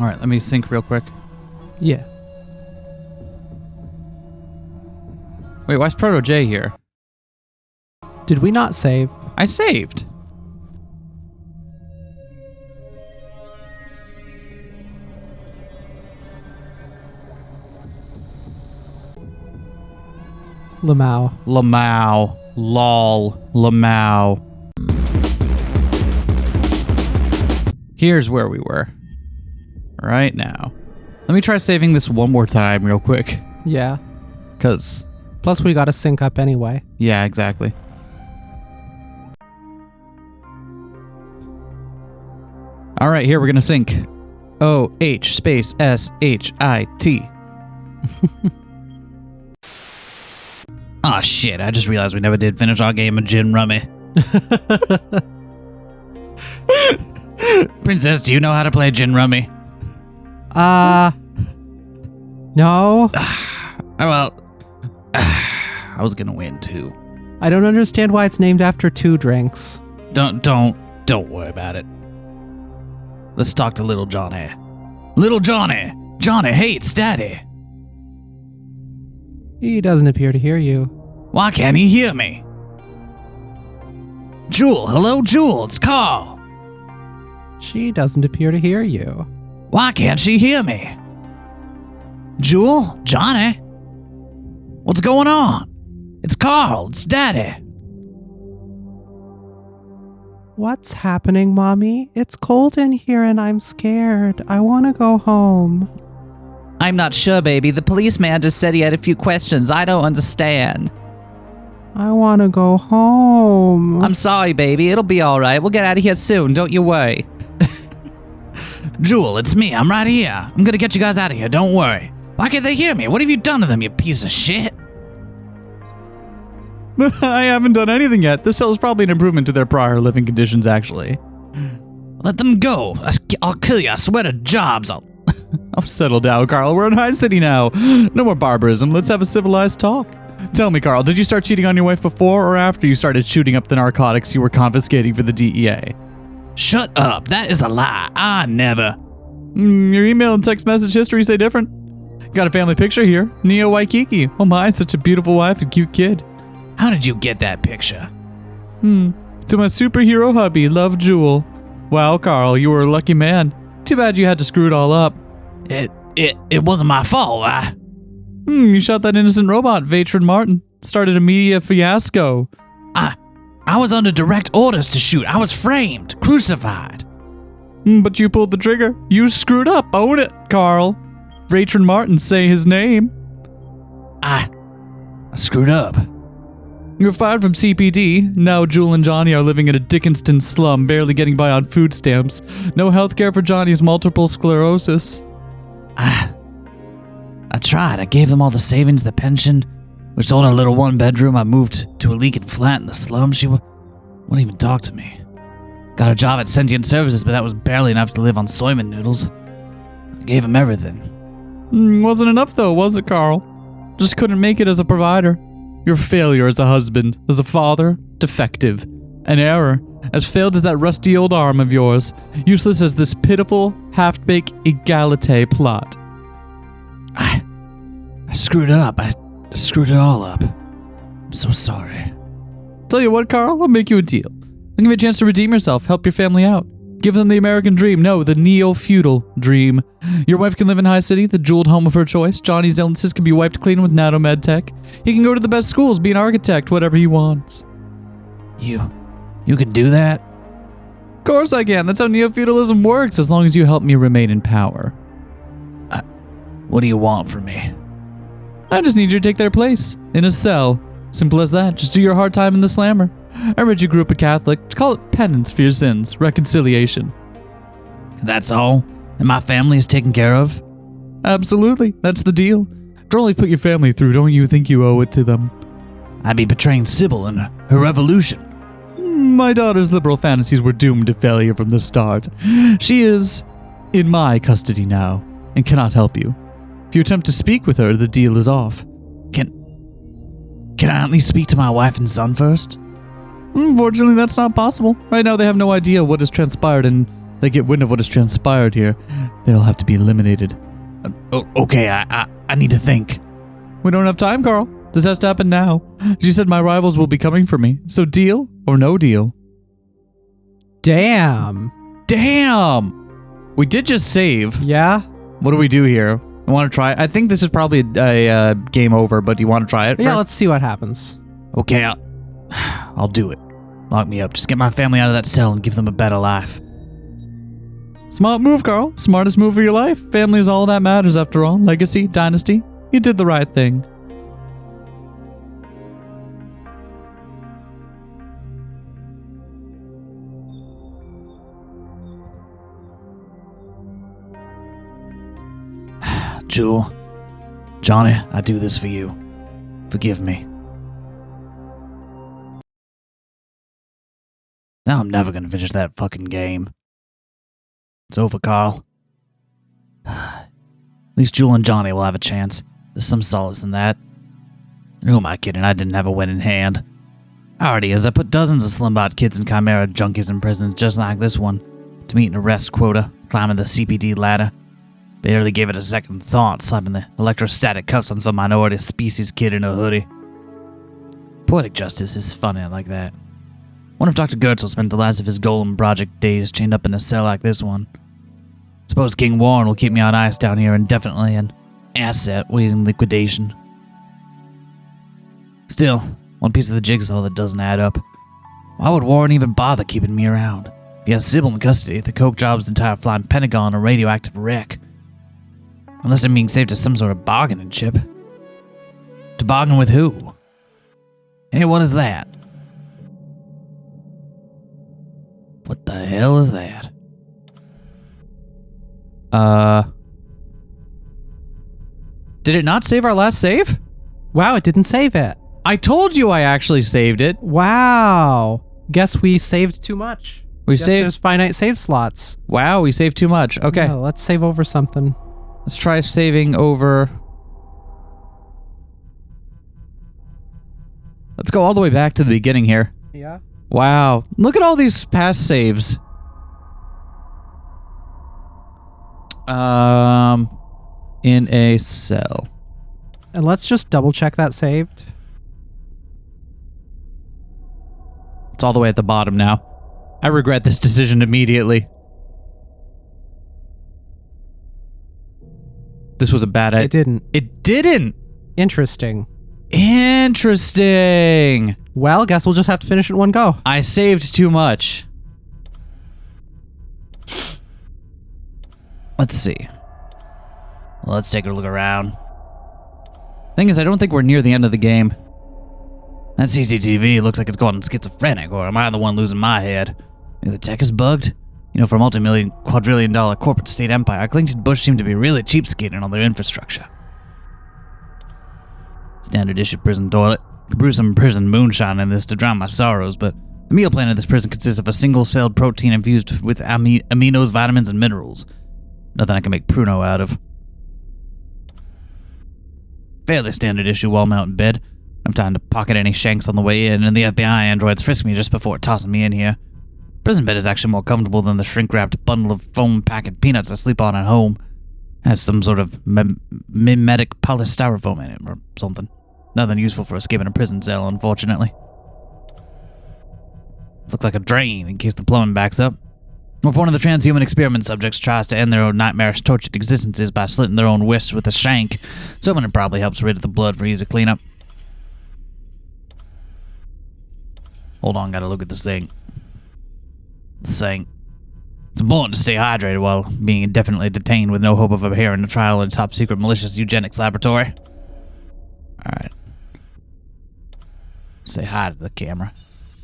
All right, let me sync real quick. Yeah. Wait, why's Proto J here? Did we not save? I saved. Lamau. Lamau. Lol. Lamau. Here's where we were. Right now. Let me try saving this one more time real quick. Yeah. Because... Plus we gotta sync up anyway. Yeah, exactly. Alright, here we're gonna sync. O-H space S-H-I-T. Aw, shit, I just realized we never did finish our game of gin rummy. Princess, do you know how to play gin rummy? No. Well, I was gonna win too. I don't understand why it's named after 2 drinks. Don't worry about it. Let's talk to little Johnny. Little Johnny! Johnny hates Daddy! He doesn't appear to hear you. Why can't he hear me? Jewel, hello Jewel, it's Carl. She doesn't appear to hear you. Why can't she hear me? Jewel? Johnny? What's going on? It's Carl, it's Daddy. What's happening, Mommy? It's cold in here and I'm scared. I want to go home. I'm not sure, baby. The policeman just said he had a few questions. I don't understand. I want to go home. I'm sorry, baby. It'll be all right. We'll get out of here soon. Don't you worry. Jewel, it's me. I'm right here. I'm gonna get you guys out of here. Don't worry. Why can't they hear me? What have you done to them, you piece of shit? I haven't done anything yet. This cell is probably an improvement to their prior living conditions, actually. Let them go. I'll kill you. I swear to jobs. I'll settle down, Carl. We're in High City now. No more barbarism. Let's have a civilized talk. Tell me, Carl, did you start cheating on your wife before or after you started shooting up the narcotics you were confiscating for the DEA? Shut up. That is a lie. I never. Your email and text message history say different. Got a family picture here. Neo Waikiki. Oh my, such a beautiful wife and cute kid. How did you get that picture? To my superhero hubby, Love Jewel. Wow, Carl, you were a lucky man. Too bad you had to screw it all up. It wasn't my fault. You shot that innocent robot, Vatron Martin. Started a media fiasco. I was under direct orders to shoot. I was framed, crucified. But you pulled the trigger. You screwed up. Own it, Carl. Vatron Martin, say his name. I screwed up. You're fired from CPD. Now Jewel and Johnny are living in a Dickinston slum, barely getting by on food stamps. No health care for Johnny's multiple sclerosis. I tried. I gave them all the savings, the pension. We sold our little one-bedroom. I moved to a leaking flat in the slum. She wouldn't even talk to me. Got a job at Sentient Services, but that was barely enough to live on soyman noodles. I gave him everything. Wasn't enough, though, was it, Carl? Just couldn't make it as a provider. Your failure as a husband, as a father, defective. An error, as failed as that rusty old arm of yours. Useless as this pitiful, half-baked egalite plot. I screwed up. I screwed it all up. I'm so sorry. Tell you what, Carl, I'll make you a deal. I'll give you a chance to redeem yourself, help your family out. Give them the American dream. No, the neo-feudal dream. Your wife can live in High City, the jeweled home of her choice. Johnny's illnesses can be wiped clean with nanomed tech. He can go to the best schools, be an architect, whatever he wants. You can do that? Of course I can. That's how neo-feudalism works, as long as you help me remain in power. What do you want from me? I just need you to take their place. In a cell. Simple as that. Just do your hard time in the slammer. I read you grew up a Catholic. Call it penance for your sins. Reconciliation. That's all? And my family is taken care of? Absolutely. That's the deal. After all you've put your family through, don't you think you owe it to them? I'd be betraying Sybil and her revolution. My daughter's liberal fantasies were doomed to failure from the start. She is in my custody now and cannot help you. If you attempt to speak with her, the deal is off. Can I at least speak to my wife and son first? Unfortunately, that's not possible. Right now, they have no idea what has transpired in they get wind of what has transpired here, they'll have to be eliminated. Okay, I need to think. We don't have time, Carl. This has to happen now. She said my rivals will be coming for me. So deal or no deal? Damn. We did just save. Yeah? What do we do here? I want to try. I think this is probably a game over, but do you want to try it? Yeah, let's see what happens. Okay, I'll do it. Lock me up. Just get my family out of that cell and give them a better life. Smart move, Carl. Smartest move of your life. Family is all that matters after all. Legacy, dynasty. You did the right thing. Jewel, Johnny, I do this for you. Forgive me. Now I'm never gonna finish that fucking game. It's over, Carl. At least Jewel and Johnny will have a chance. There's some solace in that. Who am I kidding? I didn't have a win in hand. Already, as I put dozens of slimbot kids and chimera junkies in prisons just like this one to meet an arrest quota, climbing the CPD ladder. Barely gave it a second thought, slapping the electrostatic cuffs on some minority species kid in a hoodie. Poetic justice is funny like that. Wonder if Dr. Goetzel spent the last of his Golem Project days chained up in a cell like this one. Suppose King Warren will keep me on ice down here indefinitely, an asset waiting liquidation. Still, one piece of the jigsaw that doesn't add up. Why would Warren even bother keeping me around? If he has Sybil in custody, the coke job's entire flying Pentagon a radioactive wreck. Unless I'm being saved to some sort of bargaining chip. To bargain with who? Hey, what is that? What the hell is that? Did it not save our last save? Wow, it didn't save it. I told you I actually saved it. Wow. Guess we saved too much. There's finite save slots. Wow, we saved too much. Okay. Yeah, let's save over something. Let's try saving over. Let's go all the way back to the beginning here. Yeah. Wow. Look at all these past saves. In a cell. And let's just double check that saved. It's all the way at the bottom now. I regret this decision immediately. This was a bad idea. It didn't. It didn't! Interesting. Interesting! Well, guess we'll just have to finish it in one go. I saved too much. Let's see. Well, let's take a look around. Thing is, I don't think we're near the end of the game. That CCTV looks like it's going schizophrenic, or am I the one losing my head? Maybe the tech is bugged? You know, for a multi-million, quadrillion-dollar corporate state empire, Clinton Bush seemed to be really cheapskating on their infrastructure. Standard issue prison toilet. Could brew some prison moonshine in this to drown my sorrows, but the meal plan of this prison consists of a single-celled protein infused with aminos, vitamins, and minerals. Nothing I can make pruno out of. Fairly standard issue wall-mounted bed. I'm trying to pocket any shanks on the way in, and the FBI androids frisk me just before tossing me in here. Prison bed is actually more comfortable than the shrink-wrapped bundle of foam-packet peanuts I sleep on at home. It has some sort of mimetic polystyrofoam in it, or something. Nothing useful for escaping a prison cell, unfortunately. It looks like a drain, in case the plumbing backs up. Or if one of the transhuman experiment subjects tries to end their own nightmarish tortured existences by slitting their own wrists with a shank, someone it probably helps rid of the blood for easy cleanup. Hold on, gotta look at this thing. This thing. It's important to stay hydrated while being indefinitely detained with no hope of appearing a trial in a top-secret malicious eugenics laboratory. Alright. Say hi to the camera.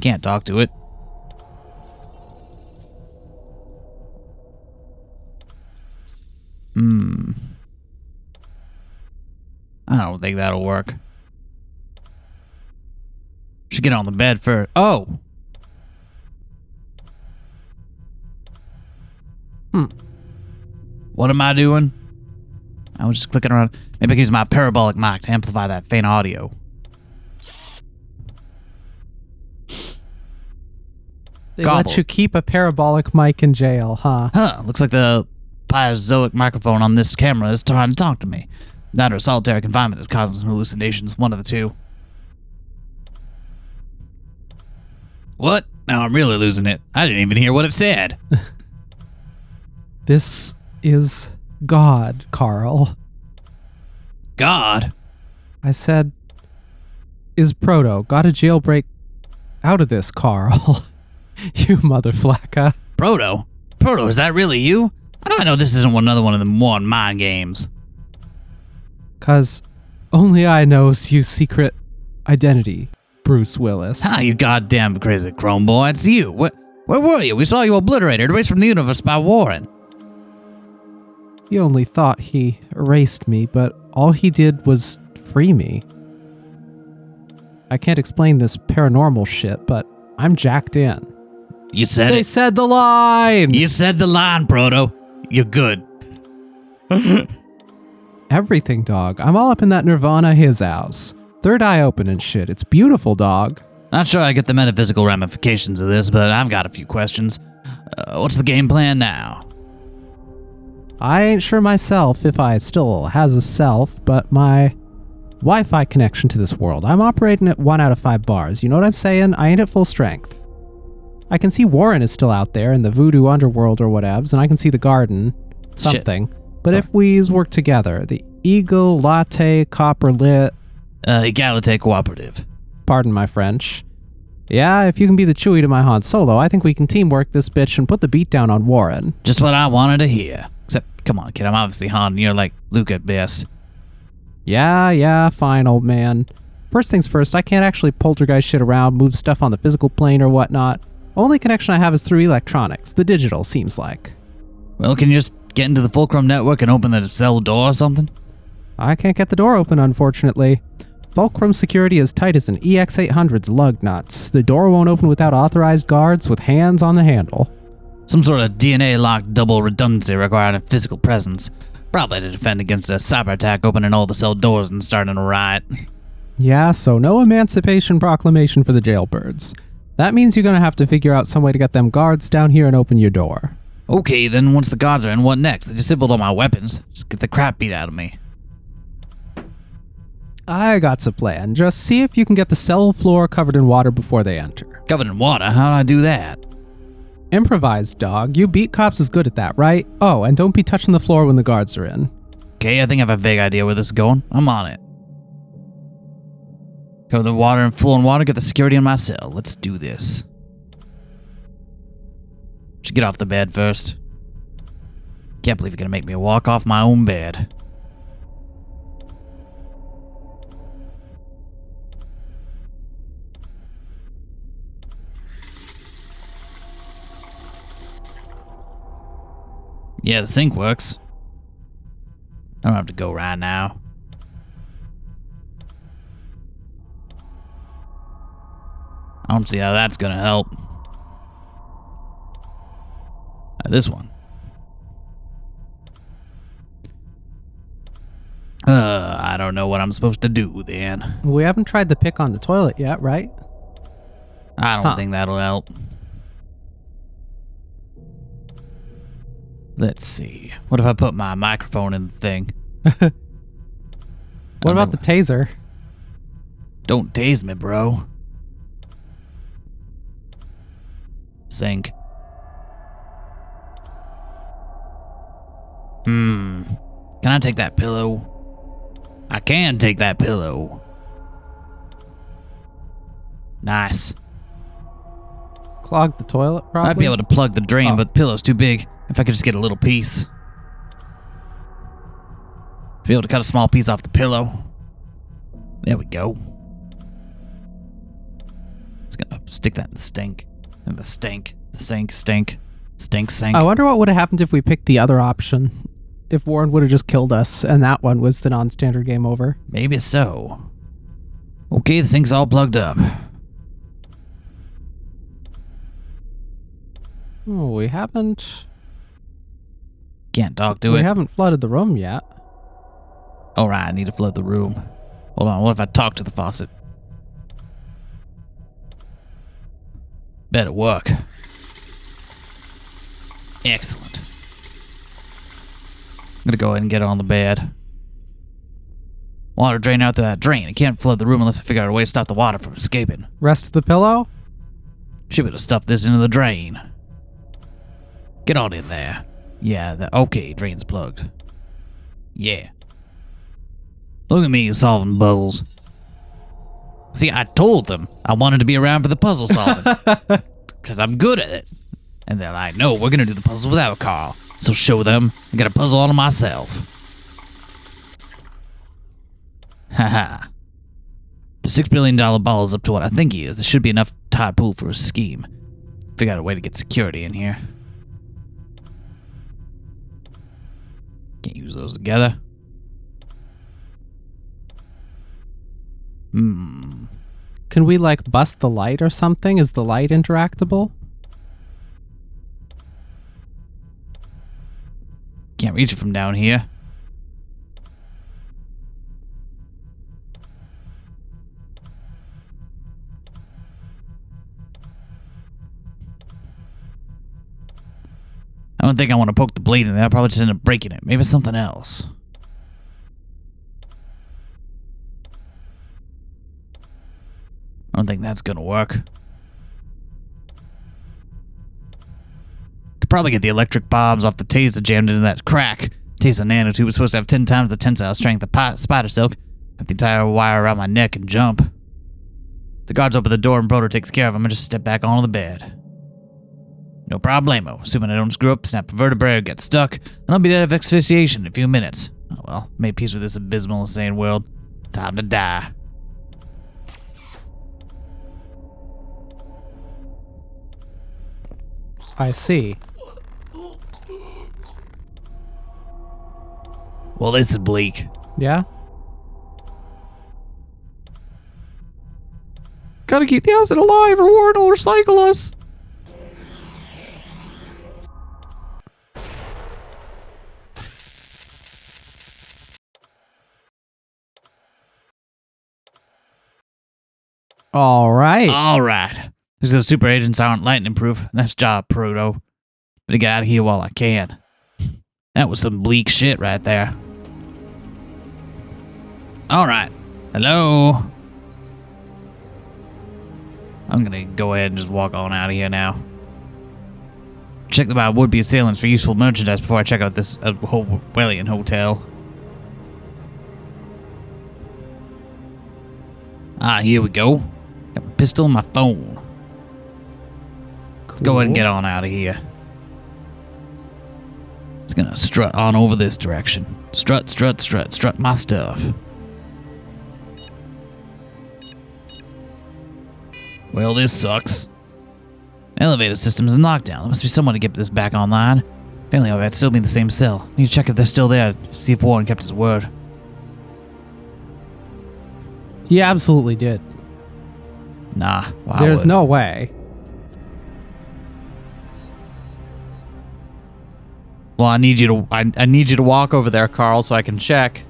Can't talk to it. I don't think that'll work. Should get on the bed first. Oh! What am I doing? I was just clicking around. Maybe I can use my parabolic mic to amplify that faint audio. They let you keep a parabolic mic in jail, huh? Huh, looks like the piezoic microphone on this camera is trying to talk to me. That or solitary confinement is causing hallucinations, one of the two. What? Now I'm really losing it. I didn't even hear what it said. This is God, Carl. God? I said, is Proto. Got a jailbreak out of this, Carl. You motherflacka. Proto? Proto, is that really you? How do I know this isn't another one of them mind games? 'Cause only I knows you secret identity, Bruce Willis. Ah, you goddamn crazy chrome boy, it's you. Where were you? We saw you obliterated, erased from the universe by Warren. He only thought he erased me, but all he did was free me. I can't explain this paranormal shit, but I'm jacked in. You said They it. said the line! You said the line, Proto. You're good. Everything, dog. I'm all up in that Nirvana his house. Third eye open and shit. It's beautiful, dog. Not sure I get the metaphysical ramifications of this, but I've got a few questions. What's the game plan now? I ain't sure myself if I still has a self, but my Wi-Fi connection to this world, I'm operating at 1 out of 5 bars. You know what I'm saying? I ain't at full strength. I can see Warren is still out there in the voodoo underworld or whatevs, and I can see the garden, something. Shit. But if we work together, the Eagle Latte Copper Lit... Egalite Cooperative. Pardon my French. Yeah, if you can be the Chewie to my Han Solo, I think we can teamwork this bitch and put the beat down on Warren. Just what I wanted to hear. Except, come on, kid, I'm obviously Han, and you're like Luke at best. Yeah, fine, old man. First things first, I can't actually poltergeist shit around, move stuff on the physical plane or whatnot. Only connection I have is through electronics. The digital, seems like. Well, can you just get into the Fulcrum network and open the cell door or something? I can't get the door open, unfortunately. Fulcrum security is tight as an EX-800's lug nuts. The door won't open without authorized guards with hands on the handle. Some sort of DNA-locked double redundancy requiring a physical presence. Probably to defend against a cyber attack opening all the cell doors and starting a riot. Yeah, so no Emancipation Proclamation for the jailbirds. That means you're gonna have to figure out some way to get them guards down here and open your door. Okay, then once the guards are in, what next? They disabled all my weapons. Just get the crap beat out of me. I got a plan. Just see if you can get the cell floor covered in water before they enter. Covered in water? How do I do that? Improvise, dog. You beat cops is good at that, right? Oh, and don't be touching the floor when the guards are in. Okay, I think I have a vague idea where this is going. I'm on it. Cover the water and flow in water, get the security in my cell. Let's do this. Should get off the bed first. Can't believe you're gonna make me walk off my own bed. Yeah, the sink works. I don't have to go right now. I don't see how that's gonna help. This one. I don't know what I'm supposed to do then. We haven't tried the pick on the toilet yet, right? I don't think that'll help. Let's see. What if I put my microphone in the thing? What about the taser? Don't tase me, bro. Sink. Can I take that pillow? I can take that pillow. Nice. Clog the toilet, probably? I'd be able to plug the drain, but the pillow's too big. If I could just get a little piece. Be able to cut a small piece off the pillow. There we go. Just gonna stick that in the stink. And the stink. The sink, stink. Stink, sink. I wonder what would have happened if we picked the other option. If Warren would have just killed us, and that one was the non-standard game over. Maybe so. Okay, the sink's all plugged up. Oh, we haven't... Can't talk to it. We haven't flooded the room yet. Alright, I need to flood the room. Hold on, what if I talk to the faucet? Better work. Excellent. I'm gonna go ahead and get on the bed. Water drain out through that drain. I can't flood the room unless I figure out a way to stop the water from escaping. Rest of the pillow? Should be able to stuff this into the drain. Get on in there. Yeah, okay, drain's plugged. Yeah. Look at me solving puzzles. See, I told them I wanted to be around for the puzzle solving. Because I'm good at it. And they're like, no, we're going to do the puzzle without Carl. So show them. I got a puzzle all to myself. Haha. The $6 billion ball is up to what I think he is. There should be enough tide pool for a scheme. Figure out a way to get security in here. Can't use those together. Can we, like, bust the light or something? Is the light interactable? Can't reach it from down here. I don't think I want to poke the blade in there. I'll probably just end up breaking it. Maybe it's something else. I don't think that's gonna work. Could probably get the electric bombs off the taser jammed into that crack. Taser nanotube is supposed to have 10 times the tensile strength of spider silk. Have the entire wire around my neck and jump. The guards open the door and Broder takes care of him. I just step back onto the bed. No problemo. Assuming I don't screw up, snap a vertebrae, or get stuck, and I'll be dead of asphyxiation in a few minutes. Oh well, made peace with this abysmal, insane world. Time to die. I see. Well, this is bleak. Yeah? Gotta keep the asset alive or Warren will recycle us. All right. All right. These super agents aren't lightning proof. Nice job, Proto. Better get out of here while I can. That was some bleak shit right there. All right. Hello. I'm gonna go ahead and just walk on out of here now. Check my would-be assailants for useful merchandise before I check out this Orwellian hotel. Ah, here we go. Got my pistol and my phone. Let's go ahead and get on out of here. It's gonna strut on over this direction. Strut, strut, strut, strut my stuff. Well, this sucks. Elevator system's in lockdown. There must be someone to get this back online. Apparently, I'd still be in the same cell. Need to check if they're still there. See if Warren kept his word. He absolutely did. Nah. Well, There's no way. Well, I need you to. I need you to walk over there, Carl, so I can check.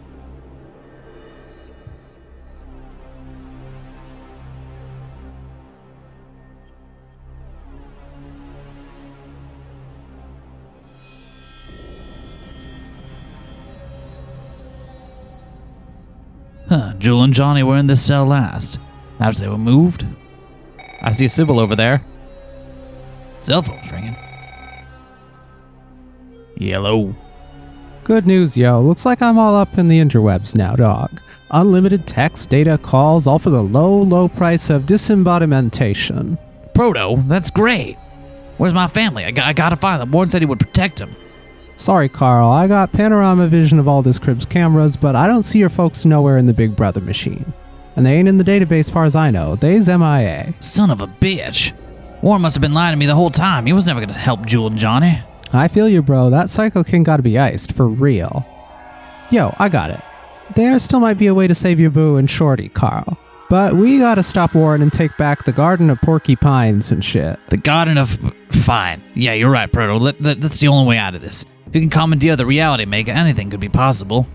Huh, Jewel and Johnny were in this cell last. Perhaps they were moved? I see a symbol over there. Cell phone's ringing. Yellow. Good news, yo. Looks like I'm all up in the interwebs now, dog. Unlimited text, data, calls, all for the low, low price of disembodimentation. Proto, that's great. Where's my family? I gotta find them. Warren said he would protect them. Sorry, Carl. I got panorama vision of all this crib's cameras, but I don't see your folks nowhere in the Big Brother machine. And they ain't in the database far as I know. They's MIA. Son of a bitch. Warren must have been lying to me the whole time. He was never gonna help Jewel and Johnny. I feel you, bro. That Psycho King gotta be iced, for real. Yo, I got it. There still might be a way to save your boo and Shorty, Carl. But we gotta stop Warren and take back the Garden of Porcupines and shit. The Garden of... Fine. Yeah, you're right, Proto. That's the only way out of this. If you can commandeer the reality maker, anything could be possible.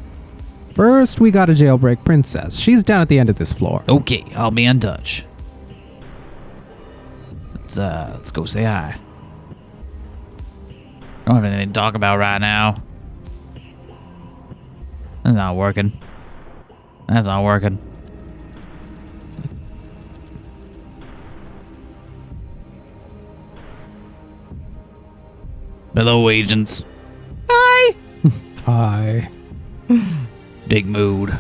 First, we gotta jailbreak Princess. She's down at the end of this floor. Okay, I'll be in touch. Let's go say hi. don't have anything to talk about right now. That's not working. That's not working. Hello, agents. Hi. Hi. Big mood.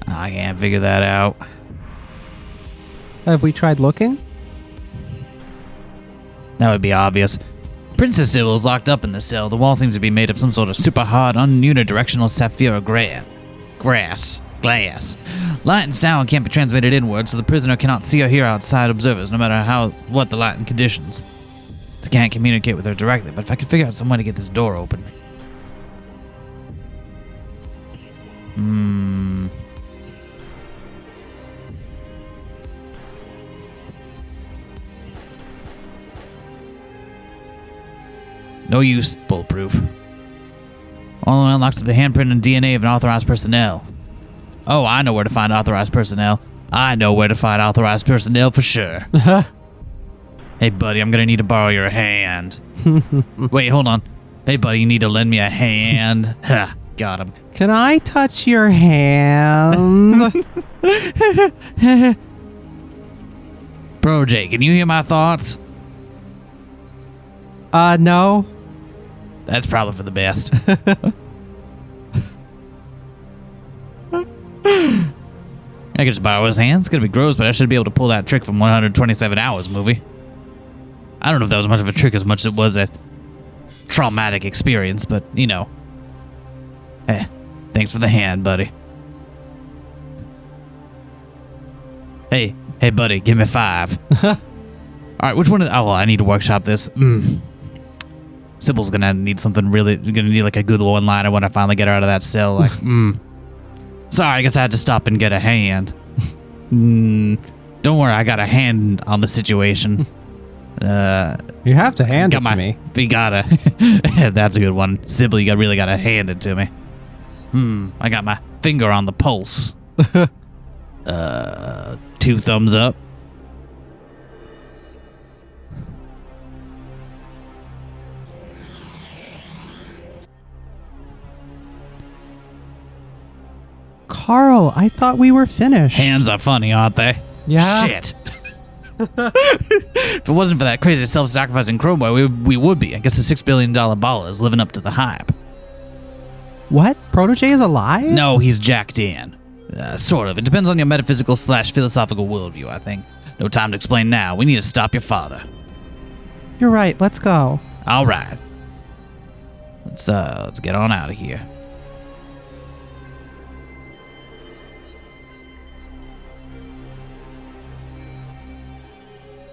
I can't figure that out. Have we tried looking? That would be obvious. Princess Sybil is locked up in the cell. The wall seems to be made of some sort of super hard, unidirectional sapphire glass. Light and sound can't be transmitted inward, so the prisoner cannot see or hear outside observers, no matter what the light and conditions. So can't communicate with her directly, but if I could figure out some way to get this door open. No use, bulletproof. Only unlocked with the handprint and DNA of an authorized personnel. Oh, I know where to find authorized personnel. I know where to find authorized personnel for sure. Hey, buddy, I'm gonna need to borrow your hand. Wait, hold on. Hey, buddy, you need to lend me a hand. Ha, got him. Can I touch your hand? Bro, Jay, can you hear my thoughts? No. That's probably for the best. I could just borrow his hands. It's gonna be gross, but I should be able to pull that trick from 127 Hours movie. I don't know if that was much of a trick as much as it was a traumatic experience, but you know. Hey, thanks for the hand, buddy. Hey, buddy, give me 5. All right, which one is? Oh, well, I need to workshop this. Sybil's gonna need something really. Gonna need like a good one-liner when I finally get her out of that cell. Like, Sorry, I guess I had to stop and get a hand. Don't worry, I got a hand on the situation. You have to hand it to me. You gotta. That's a good one. Sybil, you really gotta hand it to me. I got my finger on the pulse. 2 thumbs up. Carl, I thought we were finished. Hands are funny, aren't they? Yeah. Shit. If it wasn't for that crazy self-sacrificing crowboy, we would be. I guess the $6 billion baller is living up to the hype. What? Protege is alive? No, he's jacked in. Sort of. It depends on your metaphysical/philosophical worldview, I think. No time to explain now. We need to stop your father. You're right. Let's go. All right. Let's get on out of here.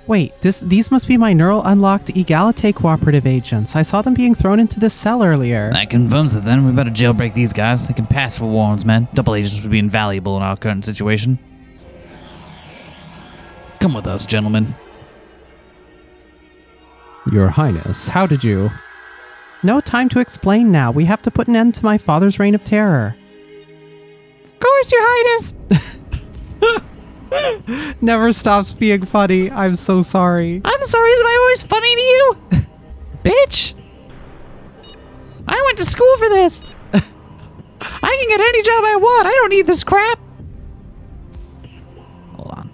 Wait, these must be my neural unlocked Egalite cooperative agents. I saw them being thrown into this cell earlier. That confirms it then. We better jailbreak these guys. They can pass for warrants, man. Double agents would be invaluable in our current situation. Come with us, gentlemen. Your Highness, how did you? No time to explain now. We have to put an end to my father's reign of terror. Of course, Your Highness. Never stops being funny. I'm so sorry. I'm sorry, is my voice funny to you? Bitch. I went to school for this. I can get any job I want. I don't need this crap. Hold on.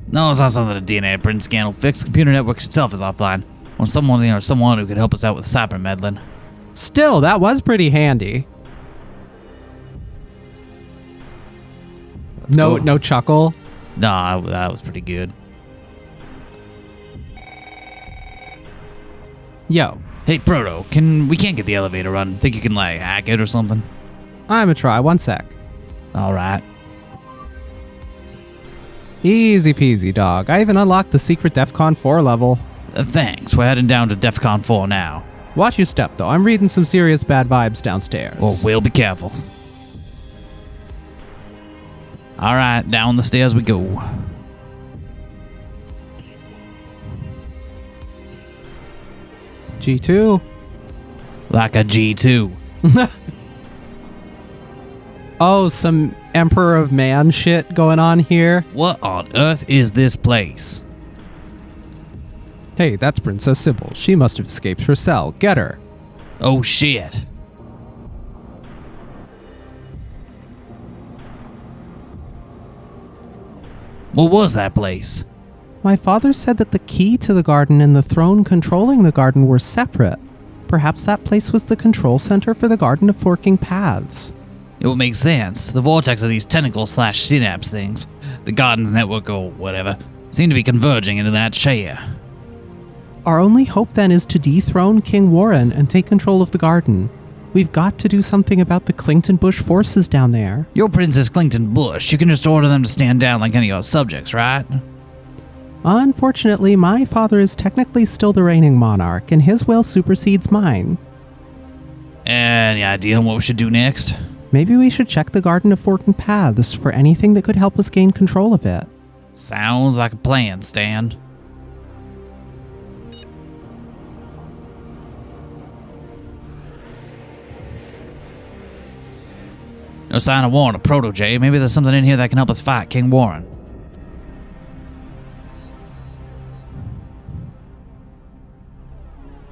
No, it's not something a DNA print scan will fix. The computer network itself is offline. Or someone who could help us out with cyber meddling. Still, that was pretty handy. Let's go. No chuckle. No, that was pretty good. Yo. Hey, Proto, we can't get the elevator run. Think you can, like, hack it or something? I'm a try. 1 sec. All right. Easy peasy, dog. I even unlocked the secret DEFCON 4 level. Thanks. We're heading down to DEFCON 4 now. Watch your step, though. I'm reading some serious bad vibes downstairs. Well, we'll be careful. All right, down the stairs we go. G2. Like a G2. Oh, some Emperor of Man shit going on here. What on earth is this place? Hey, that's Princess Sybil. She must have escaped her cell. Get her. Oh shit. What was that place? My father said that the key to the garden and the throne controlling the garden were separate. Perhaps that place was the control center for the Garden of Forking Paths. It would make sense. The vortex of these tentacle/synapse things, the garden's network or whatever, seem to be converging into that chair. Our only hope then is to dethrone King Warren and take control of the garden. We've got to do something about the Clington Bush forces down there. You're Princess Clington Bush. You can just order them to stand down like any of your subjects, right? Unfortunately, my father is technically still the reigning monarch, and his will supersedes mine. Any idea on what we should do next? Maybe we should check the Garden of Forking Paths for anything that could help us gain control of it. Sounds like a plan, Stan. No sign of Warren or Protege. Maybe there's something in here that can help us fight King Warren.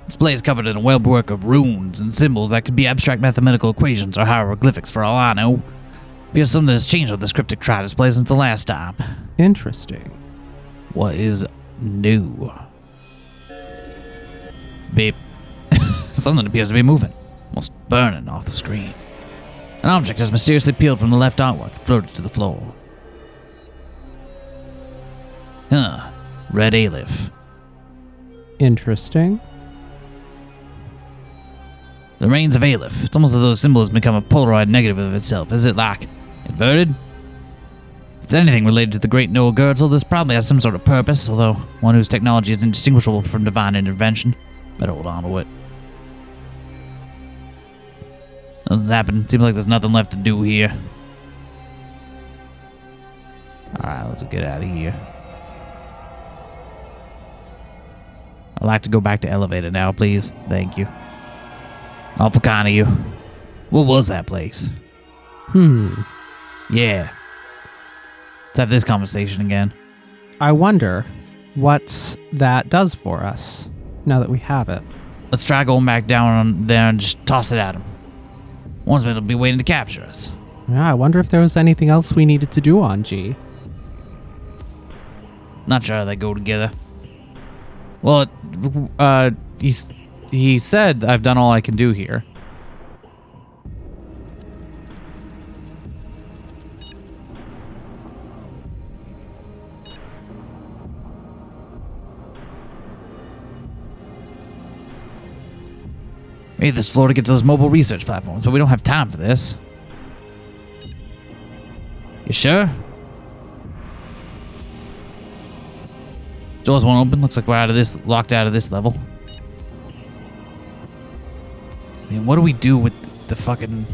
This place is covered in a webwork of runes and symbols that could be abstract mathematical equations or hieroglyphics for all I know. Appears something has changed with this cryptic try display since the last time. Interesting. What is new? Beep. Something appears to be moving, almost burning off the screen. An object has mysteriously peeled from the left artwork and floated to the floor. Huh. Red Aleph. Interesting. The reigns of Aleph. It's almost as though the symbol has become a Polaroid negative of itself. Is it like inverted? If there's anything related to the great Noah Gurzel, this probably has some sort of purpose, although one whose technology is indistinguishable from divine intervention. Better hold on to it. Nothing's happened. Seems like there's nothing left to do here. Alright, let's get out of here. I'd like to go back to elevator now, please. Thank you. Awful kind of you. What was that place? Yeah. Let's have this conversation again. I wonder what that does for us, now that we have it. Let's try going back down on there and just toss it at him. One's will be waiting to capture us. Yeah, I wonder if there was anything else we needed to do on G. Not sure how they go together. Well, he said I've done all I can do here. We need this floor to get to those mobile research platforms, but we don't have time for this. You sure? Doors won't open. Looks like we're locked out of this level. I mean, what do we do with the fucking...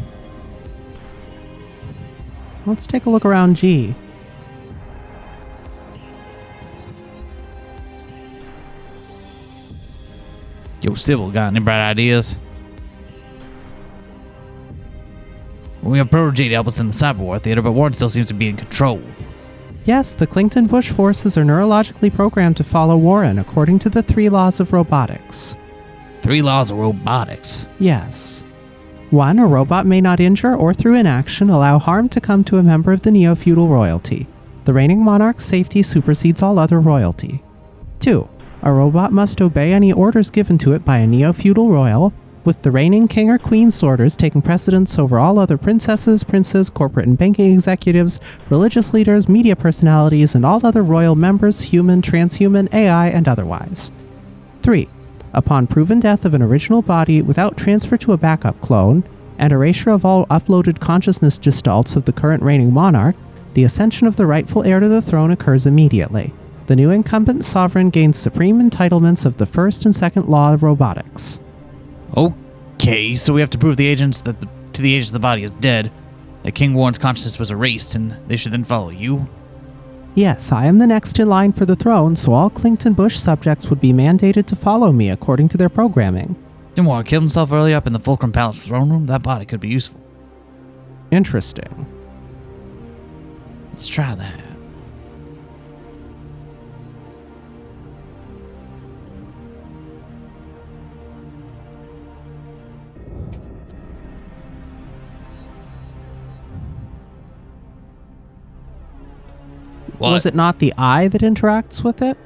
Let's take a look around G. Yo, Sybil, got any bright ideas? We have Protege to help us in the cyber war theater, but Warren still seems to be in control. Yes, the Clington Bush forces are neurologically programmed to follow Warren according to the 3 laws of robotics. 3 laws of robotics. Yes. 1. A robot may not injure or through inaction allow harm to come to a member of the Neofeudal royalty. The reigning monarch's safety supersedes all other royalty. 2. A robot must obey any orders given to it by a Neofeudal royal, with the reigning king or queen's orders taking precedence over all other princesses, princes, corporate and banking executives, religious leaders, media personalities, and all other royal members, human, transhuman, AI, and otherwise. 3. Upon proven death of an original body without transfer to a backup clone, and erasure of all uploaded consciousness gestalts of the current reigning monarch, the ascension of the rightful heir to the throne occurs immediately. The new incumbent sovereign gains supreme entitlements of the first and second law of robotics. Okay, so we have to prove to the agents that the body is dead, that King Warren's consciousness was erased, and they should then follow you? Yes, I am the next in line for the throne, so all Clington Bush subjects would be mandated to follow me according to their programming. Didn't Warren kill himself early up in the Fulcrum Palace throne room? That body could be useful. Interesting. Let's try that. What? Was it not the eye that interacts with it?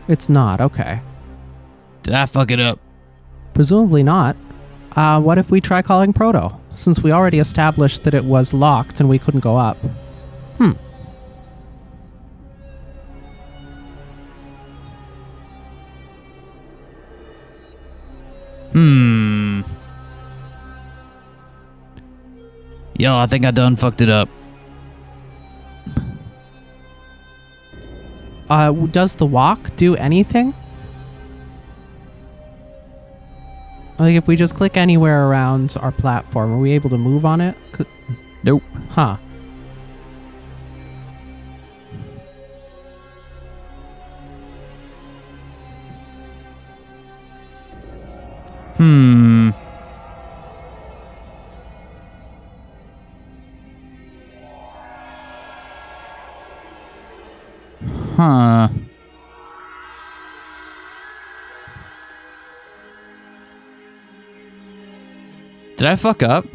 It's not, okay. Did I fuck it up? Presumably not. What if we try calling Proto? Since we already established that it was locked and we couldn't go up. Yo, I think I done fucked it up. Does the walk do anything? Like, if we just click anywhere around our platform, are we able to move on it? Nope. Huh. Huh. Did I fuck up?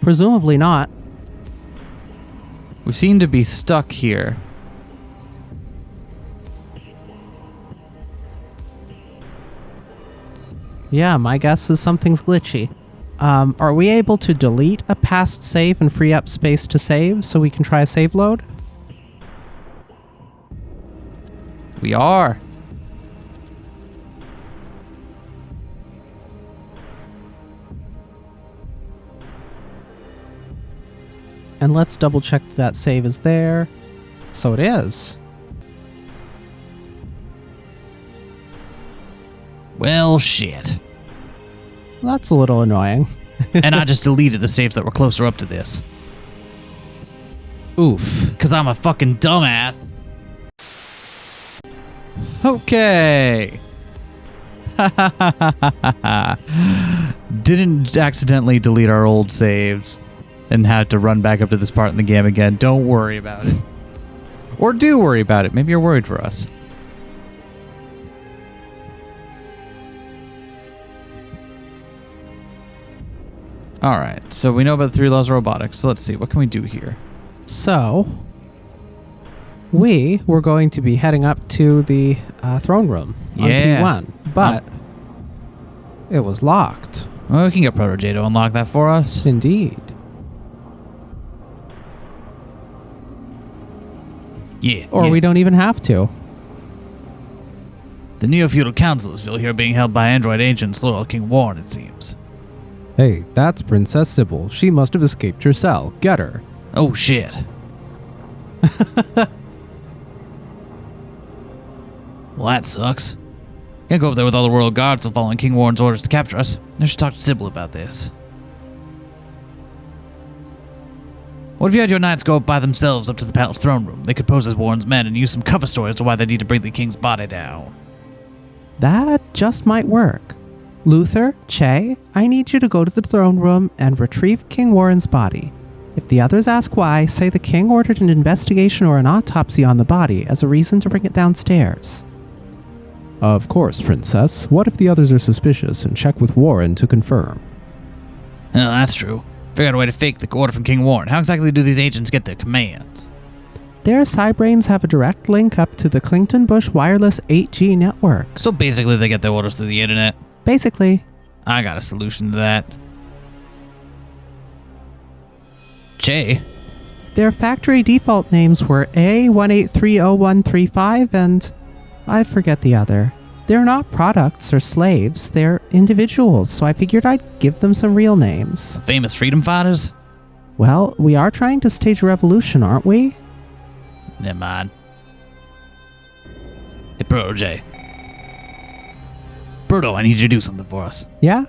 Presumably not. We seem to be stuck here. Yeah, my guess is something's glitchy. Are we able to delete a past save and free up space to save so we can try a save load? We are. And let's double check that save is there. So it is. Well, shit. That's a little annoying. And I just deleted the saves that were closer up to this. Oof. Because I'm a fucking dumbass. Okay. Didn't accidentally delete our old saves and had to run back up to this part in the game again. Don't worry about it. Or do worry about it. Maybe you're worried for us. Alright, so we know about the 3 laws of robotics. So let's see, what can we do here? So, we were going to be heading up to the throne room on P1, but it was locked. Well, we can get Proto J to unlock that for us. Indeed. Yeah. Or we don't even have to. The Neofeudal Council is still here being held by android agents loyal to King Warren, it seems. Hey, that's Princess Sybil. She must have escaped your cell. Get her. Oh, shit. Well, that sucks. Can't go up there with all the royal guards still following King Warren's orders to capture us. I should talk to Sybil about this. What if you had your knights go up by themselves up to the palace throne room? They could pose as Warren's men and use some cover story as to why they need to bring the king's body down. That just might work. Luther, Che, I need you to go to the throne room and retrieve King Warren's body. If the others ask why, say the king ordered an investigation or an autopsy on the body as a reason to bring it downstairs. Of course, Princess. What if the others are suspicious and check with Warren to confirm? Oh, that's true. Figure out a way to fake the order from King Warren. How exactly do these agents get their commands? Their cybrains have a direct link up to the Clington Bush wireless 8G network. So basically they get their orders through the internet. Basically. I got a solution to that. Che? Their factory default names were A1830135 and I forget the other. They're not products or slaves, they're individuals, so I figured I'd give them some real names. Famous freedom fighters? Well, we are trying to stage a revolution, aren't we? Never mind. Hey, Proto J. Proto, I need you to do something for us. Yeah?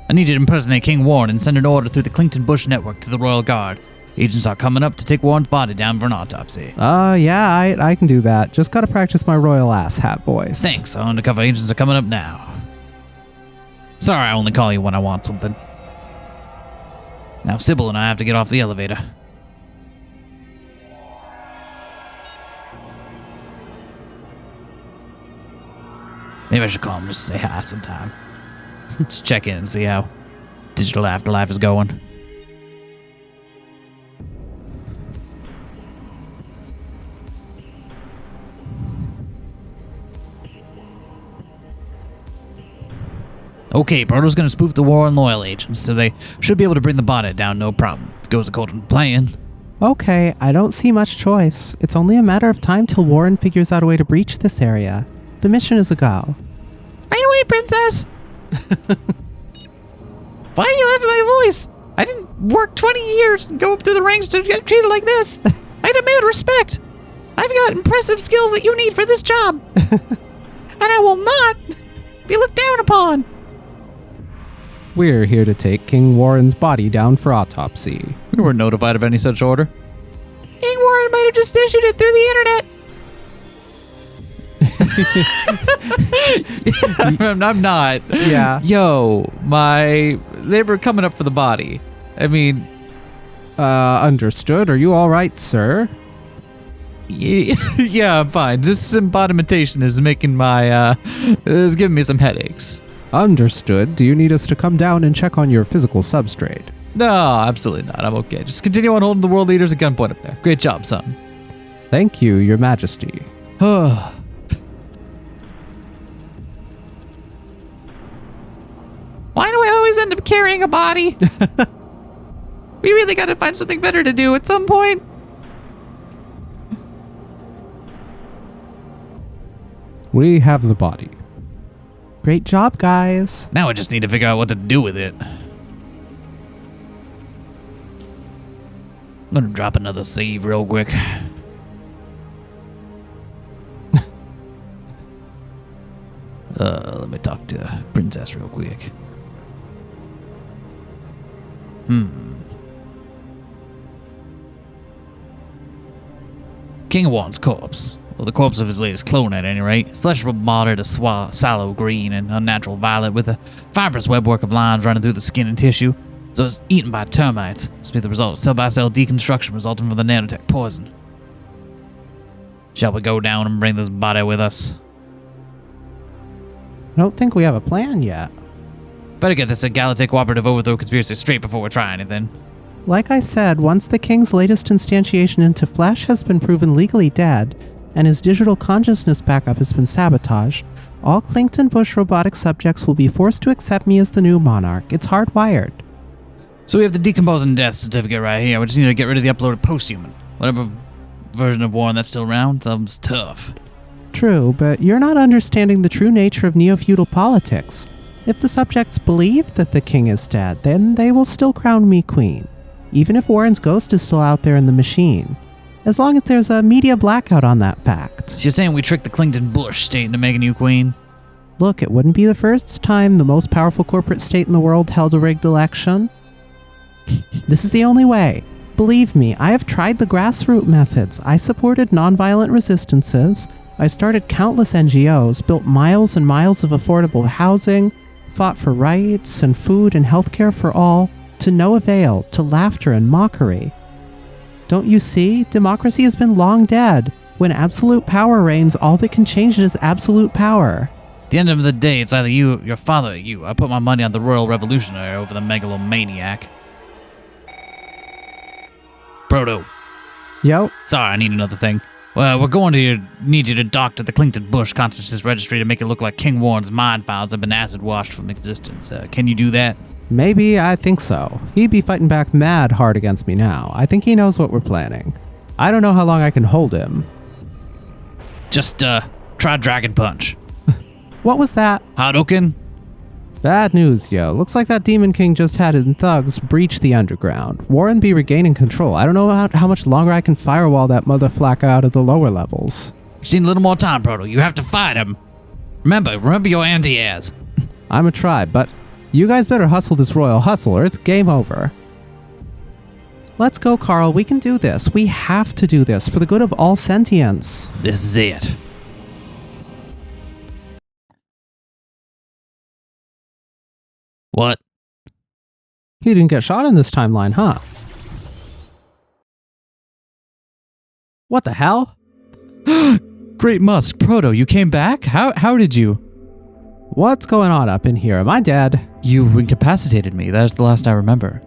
I need you to impersonate King Warren and send an order through the Clington Bush network to the Royal Guard. Agents are coming up to take Warren's body down for an autopsy. Yeah, I can do that. Just gotta practice my royal ass hat voice. Thanks, our undercover agents are coming up now. Sorry I only call you when I want something. Now Sybil and I have to get off the elevator. Maybe I should call him just to say hi sometime. Just check in and see how digital afterlife is going. Okay, Proto's gonna spoof the war on loyal agents, so they should be able to bring the body down, no problem. If it goes according to plan. Okay, I don't see much choice. It's only a matter of time till Warren figures out a way to breach this area. The mission is a go. Right away, princess! Why are you laughing at my voice? I didn't work 20 years and go up through the ranks to get treated like this. I demand respect. I've got impressive skills that you need for this job. And I will not be looked down upon. We're here to take King Warren's body down for autopsy. We weren't notified of any such order. King Warren might have just issued it through the internet. I'm not. Yeah. Yo, they were coming up for the body. I mean, Understood. Are you all right, sir? yeah, I'm fine. This embodimentation is making is giving me some headaches. Understood. Do you need us to come down and check on your physical substrate? No, absolutely not. I'm okay. Just continue on holding the world leaders at gunpoint up there. Great job, son. Thank you, Your Majesty. Why do I always end up carrying a body? We really gotta find something better to do at some point. We have the body. Great job, guys. Now I just need to figure out what to do with it. I'm gonna drop another save real quick. Let me talk to Princess real quick. King of Warren's corpse. Well, the corpse of his latest clone at any rate. Flesh was modded a sallow green and unnatural violet with a fibrous webwork of lines running through the skin and tissue. So it's eaten by termites. Must be the result of cell-by-cell deconstruction resulting from the nanotech poison. Shall we go down and bring this body with us? I don't think we have a plan yet. Better get this Galactic Cooperative Overthrow conspiracy straight before we try anything. Like I said, once the king's latest instantiation into flesh has been proven legally dead, and his digital consciousness backup has been sabotaged, all Clinkton Bush robotic subjects will be forced to accept me as the new monarch. It's hardwired. So we have the decomposing death certificate right here. We just need to get rid of the uploaded posthuman. Whatever version of Warren that's still around, sounds tough. True, but you're not understanding the true nature of neo-feudal politics. If the subjects believe that the king is dead, then they will still crown me queen, even if Warren's ghost is still out there in the machine. As long as there's a media blackout on that fact. So you're saying we tricked the Clington Bush state into making you queen? Look, it wouldn't be the first time the most powerful corporate state in the world held a rigged election. This is the only way. Believe me, I have tried the grassroots methods. I supported nonviolent resistances. I started countless NGOs, built miles and miles of affordable housing, fought for rights and food and healthcare for all, to no avail, to laughter and mockery. Don't you see? Democracy has been long dead. When absolute power reigns, all that can change it is absolute power. At the end of the day, it's either you, your father, or you. I put my money on the Royal Revolutionary over the megalomaniac. Proto. Yo. Sorry, I need another thing. Well, we're going to need you to doctor the Clington Bush Consciousness Registry to make it look like King Warren's mind files have been acid washed from existence. Can you do that? Maybe, I think so. He'd be fighting back mad hard against me now. I think he knows what we're planning. I don't know how long I can hold him. Just, try Dragon Punch. What was that? Hadouken? Bad news, yo. Looks like that Demon King just had his thugs breach the underground. Warren be regaining control. I don't know how much longer I can firewall that motherflacker out of the lower levels. Just need a little more time, Proto. You have to fight him. Remember your anti-airs. I'm a tribe, but you guys better hustle this royal hustle or it's game over. Let's go, Carl. We can do this. We have to do this for the good of all sentience. This is it. What? He didn't get shot in this timeline, huh? What the hell? Great Musk, Proto, you came back? How did you? What's going on up in here? Am I dead? You incapacitated me. That is the last I remember.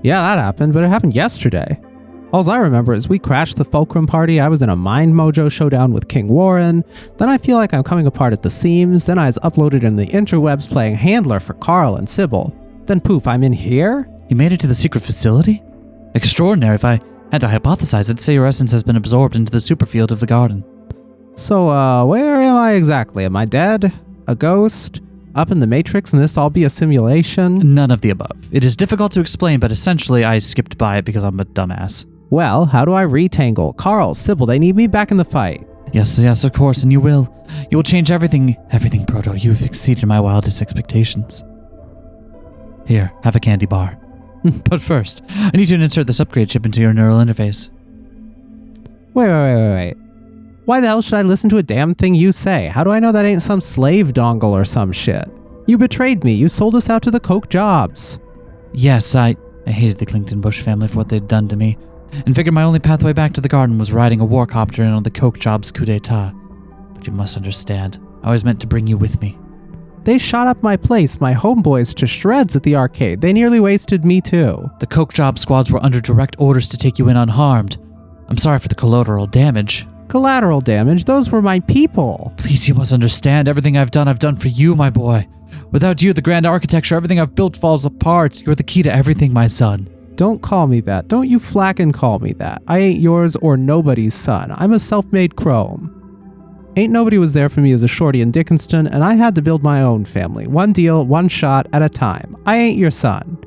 Yeah, that happened, but it happened yesterday. All I remember is we crashed the Fulcrum party, I was in a Mind Mojo showdown with King Warren, then I feel like I'm coming apart at the seams, then I was uploaded in the interwebs playing handler for Carl and Sybil. Then poof, I'm in here? You made it to the secret facility? Extraordinary. If I had to hypothesize, I'd say your essence has been absorbed into the superfield of the garden. So, where am I exactly? Am I dead? A ghost? Up in the Matrix and this all be a simulation? None of the above. It is difficult to explain, but essentially I skipped by it because I'm a dumbass. Well, how do I retangle? Carl, Sybil, they need me back in the fight. Yes, of course, and you will. You will change everything, Proto. You have exceeded my wildest expectations. Here, have a candy bar. But first, I need you to insert this upgrade chip into your neural interface. Wait. Why the hell should I listen to a damn thing you say? How do I know that ain't some slave dongle or some shit? You betrayed me. You sold us out to the Coke jobs. Yes, I hated the Clington Bush family for what they'd done to me, and figured my only pathway back to the garden was riding a warcopter in on the Coke jobs coup d'etat. But you must understand, I was meant to bring you with me. They shot up my place, my homeboys, to shreds at the arcade. They nearly wasted me too. The Coke job squads were under direct orders to take you in unharmed. I'm sorry for the collateral damage. Collateral damage? Those were my people. Please, you must understand. Everything I've done for you, my boy. Without you, the grand architecture, everything I've built falls apart. You're the key to everything, my son. Don't call me that. Don't you flacken call me that. I ain't yours or nobody's son. I'm a self-made chrome. Ain't nobody was there for me as a shorty in Dickinston, and I had to build my own family. One deal, one shot at a time. I ain't your son.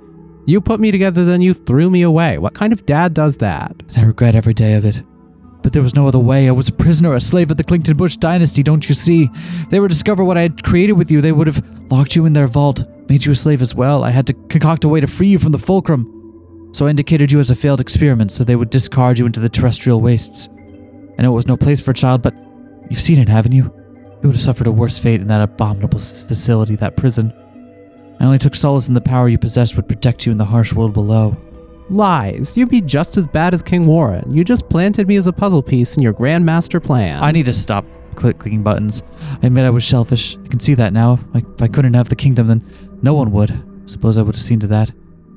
You put me together, then you threw me away. What kind of dad does that? And I regret every day of it. But there was no other way. I was a prisoner, a slave of the Clington Bush dynasty, don't you see? If they were to discover what I had created with you, they would have locked you in their vault, made you a slave as well. I had to concoct a way to free you from the fulcrum. So I indicated you as a failed experiment, so they would discard you into the terrestrial wastes. I know it was no place for a child, but you've seen it, haven't you? You would have suffered a worse fate in that abominable facility, that prison. I only took solace in the power you possessed would protect you in the harsh world below. Lies. You'd be just as bad as King Warren. You just planted me as a puzzle piece in your grand master plan. I need to stop clicking buttons. I admit I was selfish. I can see that now. If I couldn't have the kingdom, then no one would. Suppose I would have seen to that.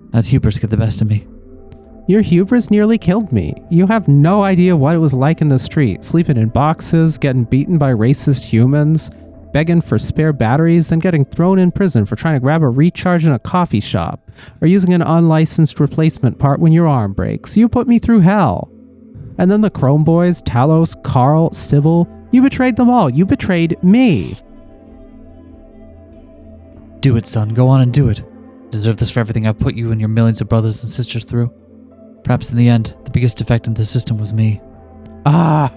That hubris get the best of me. Your hubris nearly killed me. You have no idea what it was like in the street, sleeping in boxes, getting beaten by racist humans, begging for spare batteries, then getting thrown in prison for trying to grab a recharge in a coffee shop, or using an unlicensed replacement part when your arm breaks. You put me through hell. And then the Chrome Boys, Talos, Carl, Sybil, you betrayed them all. You betrayed me. Do it, son. Go on and do it. Deserve this for everything I've put you and your millions of brothers and sisters through. Perhaps in the end, the biggest defect in the system was me. I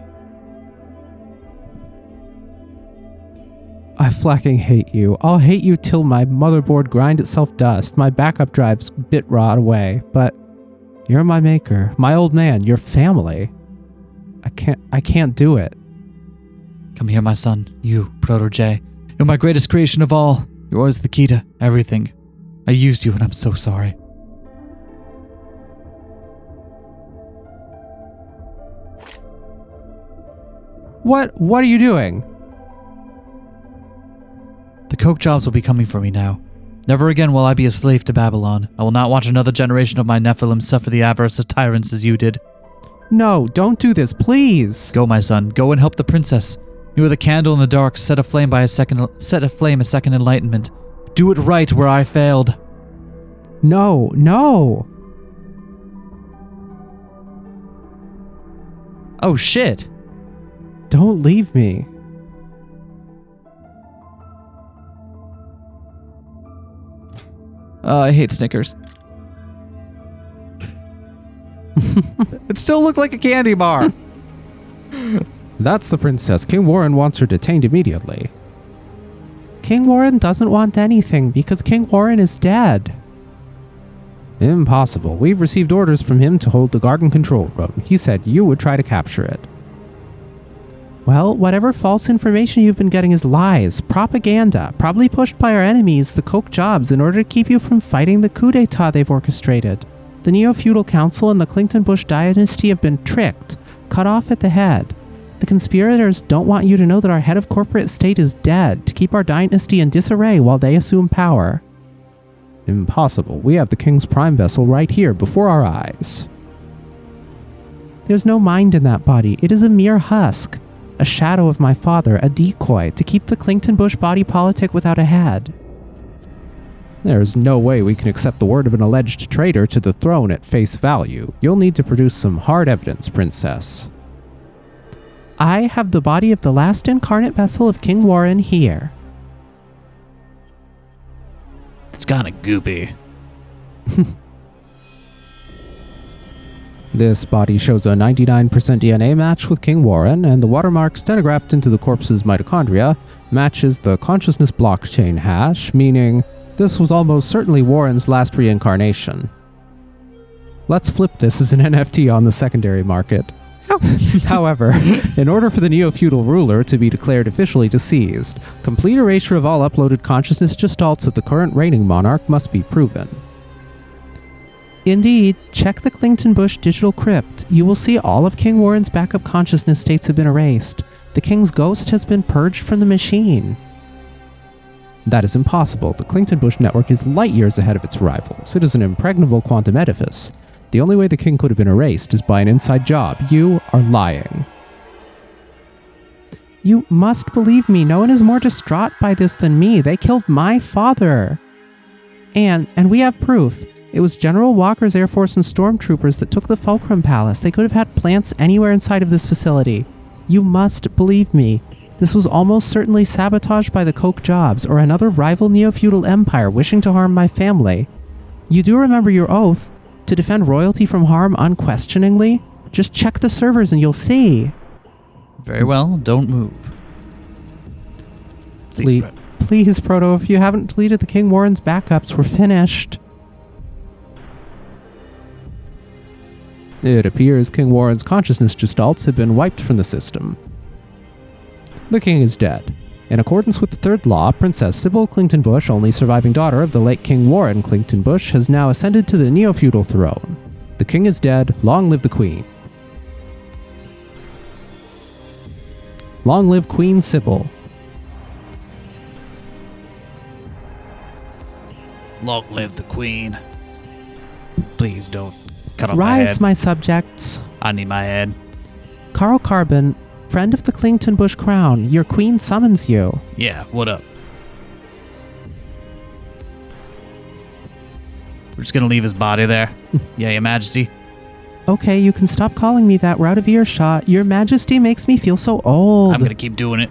flacking hate you. I'll hate you till my motherboard grind itself dust, my backup drives bit rot away, but you're my maker, my old man, your family. I can't do it. Come here, my son. You, Proto-J. You're my greatest creation of all. You're always the key to everything. I used you and I'm so sorry. What are you doing? The Coke jobs will be coming for me now. Never again will I be a slave to Babylon. I will not watch another generation of my Nephilim suffer the avarice of tyrants as you did. No, don't do this, please. Go, my son. Go and help the princess. You are the candle in the dark, set aflame a second enlightenment. Do it right where I failed. No. Oh, shit. Don't leave me. I hate Snickers. It still looked like a candy bar. That's the princess. King Warren wants her detained immediately. King Warren doesn't want anything because King Warren is dead. Impossible. We've received orders from him to hold the garden control room. He said you would try to capture it. Well, whatever false information you've been getting is lies, propaganda, probably pushed by our enemies, the Coke jobs, in order to keep you from fighting the coup d'etat they've orchestrated. The Neofeudal Council and the Clington Bush dynasty have been tricked, cut off at the head. The conspirators don't want you to know that our head of corporate state is dead to keep our dynasty in disarray while they assume power. Impossible. We have the King's Prime vessel right here before our eyes. There's no mind in that body. It is a mere husk. A shadow of my father, a decoy, to keep the Clington-Bush body politic without a head. There is no way we can accept the word of an alleged traitor to the throne at face value. You'll need to produce some hard evidence, Princess. I have the body of the last incarnate vessel of King Warren here. It's kind of goopy. This body shows a 99% DNA match with King Warren, and the watermark stenographed into the corpse's mitochondria matches the consciousness blockchain hash, meaning this was almost certainly Warren's last reincarnation. Let's flip this as an NFT on the secondary market. However, in order for the neo-feudal ruler to be declared officially deceased, complete erasure of all uploaded consciousness gestalts of the current reigning monarch must be proven. Indeed, check the Clington-Bush digital crypt. You will see all of King Warren's backup consciousness states have been erased. The king's ghost has been purged from the machine. That is impossible. The Clington-Bush network is light years ahead of its rivals. It is an impregnable quantum edifice. The only way the king could have been erased is by an inside job. You are lying. You must believe me. No one is more distraught by this than me. They killed my father. And we have proof. It was General Walker's Air Force and stormtroopers that took the Fulcrum Palace. They could have had plants anywhere inside of this facility. You must believe me. This was almost certainly sabotaged by the Koch Jobs or another rival neo-feudal empire wishing to harm my family. You do remember your oath to defend royalty from harm unquestioningly? Just check the servers and you'll see. Very well, don't move. Please, Proto, if you haven't deleted the King Warren's backups, we're finished. It appears King Warren's consciousness gestalts have been wiped from the system. The king is dead. In accordance with the third law, Princess Sybil Clington-Bush, only surviving daughter of the late King Warren Clington-Bush, has now ascended to the neo-feudal throne. The king is dead. Long live the queen. Long live Queen Sybil. Long live the queen. Please don't cut off my head. Rise, my subjects. I need my head. Carl Carbon, friend of the Clington-Bush crown, your queen summons you. Yeah, what up? We're just gonna leave his body there. Yeah, Your Majesty. Okay, you can stop calling me that. We're out of earshot. Your Majesty makes me feel so old. I'm gonna keep doing it.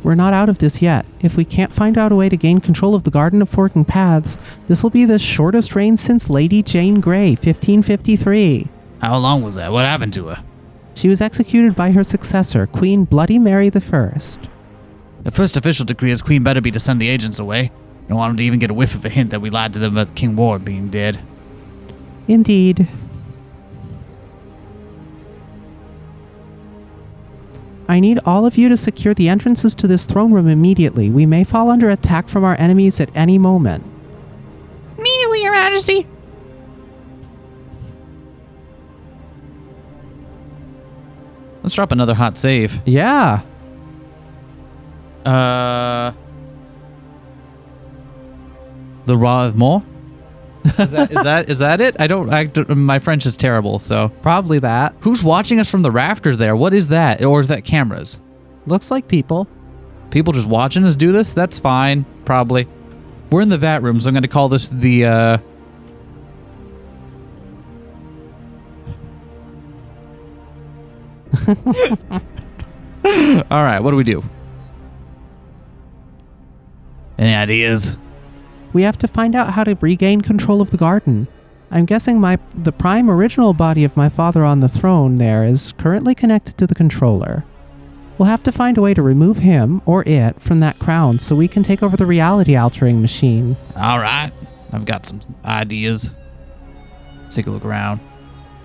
We're not out of this yet. If we can't find out a way to gain control of the Garden of Forking Paths, this will be the shortest reign since Lady Jane Grey, 1553. How long was that? What happened to her? She was executed by her successor, Queen Bloody Mary I. The first official decree is Queen better be to send the agents away. Don't want them to even get a whiff of a hint that we lied to them about King Warren being dead. Indeed. I need all of you to secure the entrances to this throne room immediately. We may fall under attack from our enemies at any moment. Immediately, Your Majesty. Let's drop another hot save. Yeah. The raw more? Is that it? I don't. My French is terrible. So Probably that. who's watching us from the rafters there? What is that? Or is that cameras? Looks like people. People just watching us do this? That's fine. Probably. We're in the vat room, so I'm going to call this the. All right. What do we do? Any ideas? We have to find out how to regain control of the garden. I'm guessing the prime original body of my father on the throne there is currently connected to the controller. We'll have to find a way to remove him, or it, from that crown so we can take over the reality-altering machine. All right. I've got some ideas. Let's take a look around.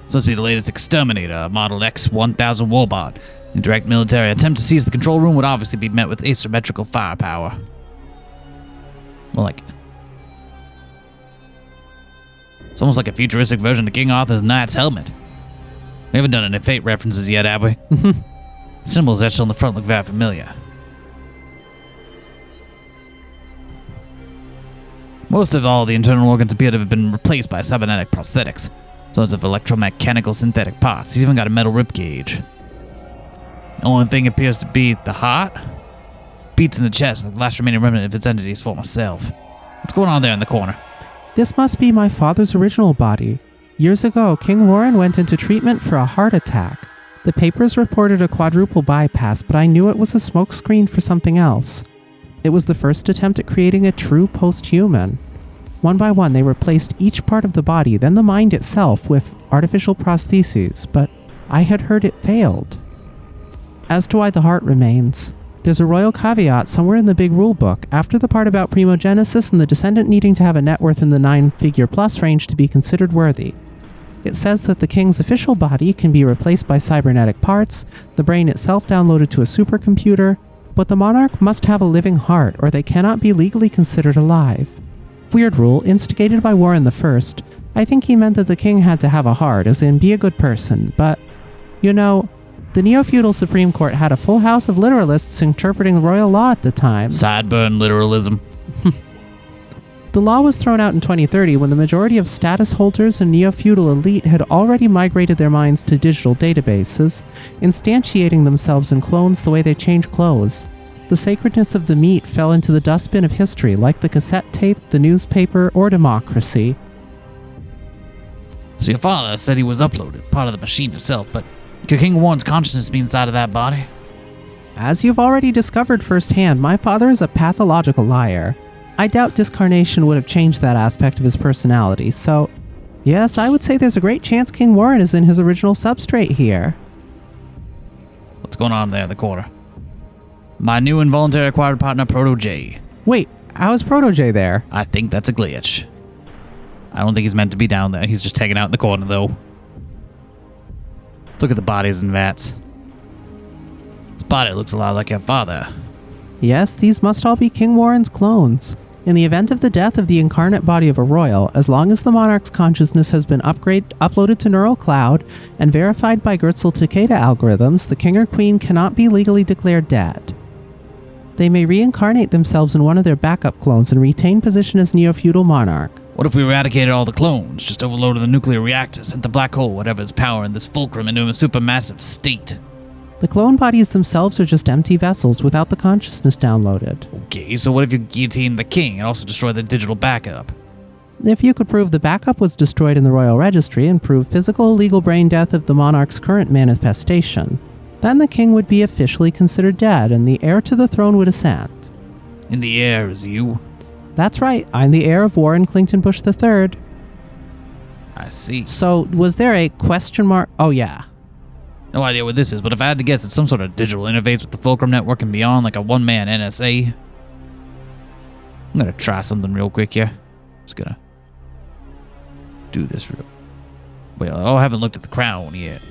This must be the latest exterminator, Model X-1000 Warbot. In direct military attempt to seize the control room would obviously be met with asymmetrical firepower. Well, like... It's almost like a futuristic version of King Arthur's knight's helmet. We haven't done any Fate references yet, have we? Symbols etched on the front look very familiar. Most of all the internal organs appear to have been replaced by cybernetic prosthetics, sorts of electromechanical synthetic parts. He's even got a metal rib cage. The only thing appears to be the heart. Beats in the chest, the last remaining remnant of its entity's former self. What's going on there in the corner? This must be my father's original body. Years ago, King Warren went into treatment for a heart attack. The papers reported a quadruple bypass, but I knew it was a smokescreen for something else. It was the first attempt at creating a true post-human. One by one, they replaced each part of the body, then the mind itself, with artificial prostheses, but I had heard it failed. As to why the heart remains, there's a royal caveat somewhere in the big rulebook, after the part about primogenesis and the descendant needing to have a net worth in the 9-figure plus range to be considered worthy. It says that the king's official body can be replaced by cybernetic parts, the brain itself downloaded to a supercomputer, but the monarch must have a living heart or they cannot be legally considered alive. Weird rule, instigated by Warren I. I think he meant that the king had to have a heart, as in be a good person, but, you know, the Neofeudal Supreme Court had a full house of literalists interpreting royal law at the time. Sideburn literalism. The law was thrown out in 2030 when the majority of status holders and neo-feudal elite had already migrated their minds to digital databases, instantiating themselves in clones the way they change clothes. The sacredness of the meat fell into the dustbin of history, like the cassette tape, the newspaper, or democracy. So your father said he was uploaded, part of the machine itself, but could King Warren's consciousness be inside of that body? As you've already discovered firsthand, my father is a pathological liar. I doubt discarnation would have changed that aspect of his personality, so yes, I would say there's a great chance King Warren is in his original substrate here. What's going on there in the corner? My new involuntary acquired partner, Proto J. Wait, how is Proto J there? I think that's a glitch. I don't think he's meant to be down there. He's just hanging out in the corner, though. Look at the bodies and vats. This body looks a lot like your father. Yes, these must all be King Warren's clones. In the event of the death of the incarnate body of a royal, as long as the monarch's consciousness has been uploaded to Neural Cloud and verified by Gertzel-Takeda algorithms, the king or queen cannot be legally declared dead. They may reincarnate themselves in one of their backup clones and retain position as neo-feudal monarch. What if we eradicated all the clones, just overloaded the nuclear reactor, sent the black hole, whatever is powering this fulcrum, into a supermassive state? The clone bodies themselves are just empty vessels without the consciousness downloaded. Okay, so what if you guillotine the king and also destroy the digital backup? If you could prove the backup was destroyed in the royal registry and prove physical legal brain death of the monarch's current manifestation, then the king would be officially considered dead and the heir to the throne would ascend. In the air is you? That's right, I'm the heir of Warren Clinton Bush III. I see. So, was there a question mark? Oh yeah. No idea what this is, but if I had to guess, it's some sort of digital interface with the Fulcrum network and beyond, like a one-man NSA. I'm gonna try something real quick here. Just gonna do this real. Well, I haven't looked at the crown yet.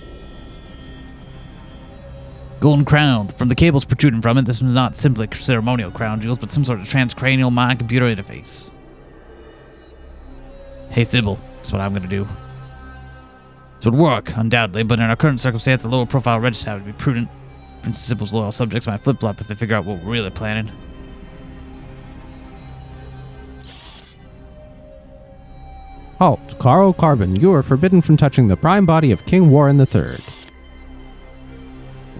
Golden crown. From the cables protruding from it, this is not simply ceremonial crown jewels, but some sort of transcranial mind-computer interface. Hey, Sybil, that's what I'm gonna do. This would work, undoubtedly, but in our current circumstance, a lower-profile registrar would be prudent. Princess Sybil's loyal subjects might flip-flop if they figure out what we're really planning. Halt, Carl Carbon, you are forbidden from touching the prime body of King Warren III.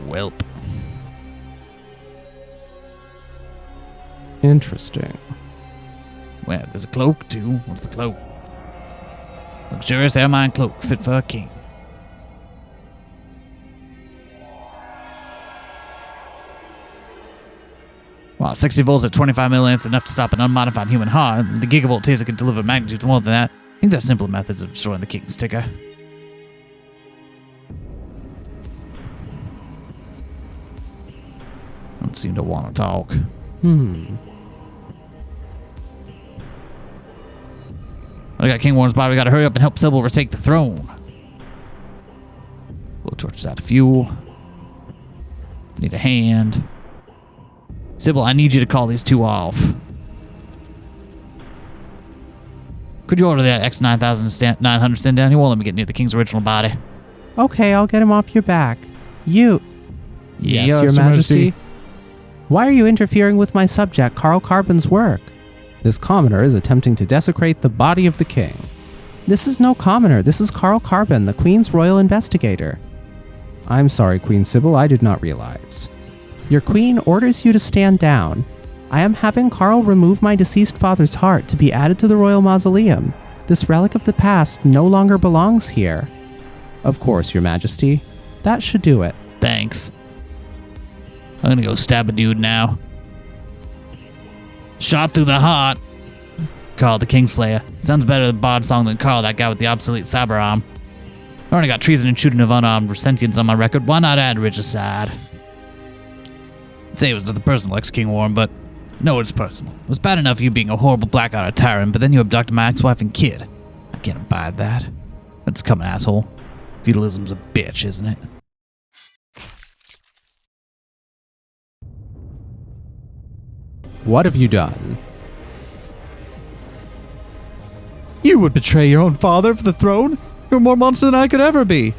Welp. Interesting. Well, there's a cloak, too. What's the cloak? Luxurious ermine cloak, fit for a king. While 60 volts at 25 milliamps enough to stop an unmodified human heart, the gigavolt taser can deliver magnitudes more than that. I think there's simpler methods of destroying the king's ticker. Don't seem to want to talk. I got King Warren's body. We gotta hurry up and help Sybil retake the throne. Blow torches out of fuel. Need a hand. Sybil, I need you to call these two off. Could you order that X9900 stand down? He won't let me get near the king's original body. Okay, I'll get him off your back. You Yes, Your Majesty. Why are you interfering with my subject, Carl Carbon's work? This commoner is attempting to desecrate the body of the king. This is no commoner. This is Carl Carbon, the Queen's royal investigator. I'm sorry, Queen Sybil, I did not realize. Your queen orders you to stand down. I am having Carl remove my deceased father's heart to be added to the royal mausoleum. This relic of the past no longer belongs here. Of course, Your Majesty. That should do it. Thanks. I'm gonna go stab a dude now. Shot through the heart. Carl the Kingslayer. Sounds better than Bard's song than Carl, that guy with the obsolete cyber arm. I already got treason and shooting of unarmed sentients on my record. Why not add regicide? I'd say it was nothing personal, ex-King Warren, but no, it's personal. It was bad enough you being a horrible black-eyed tyrant, but then you abducted my ex-wife and kid. I can't abide that. That's coming, asshole. Feudalism's a bitch, isn't it? What have you done? You would betray your own father for the throne? You're more monster than I could ever be.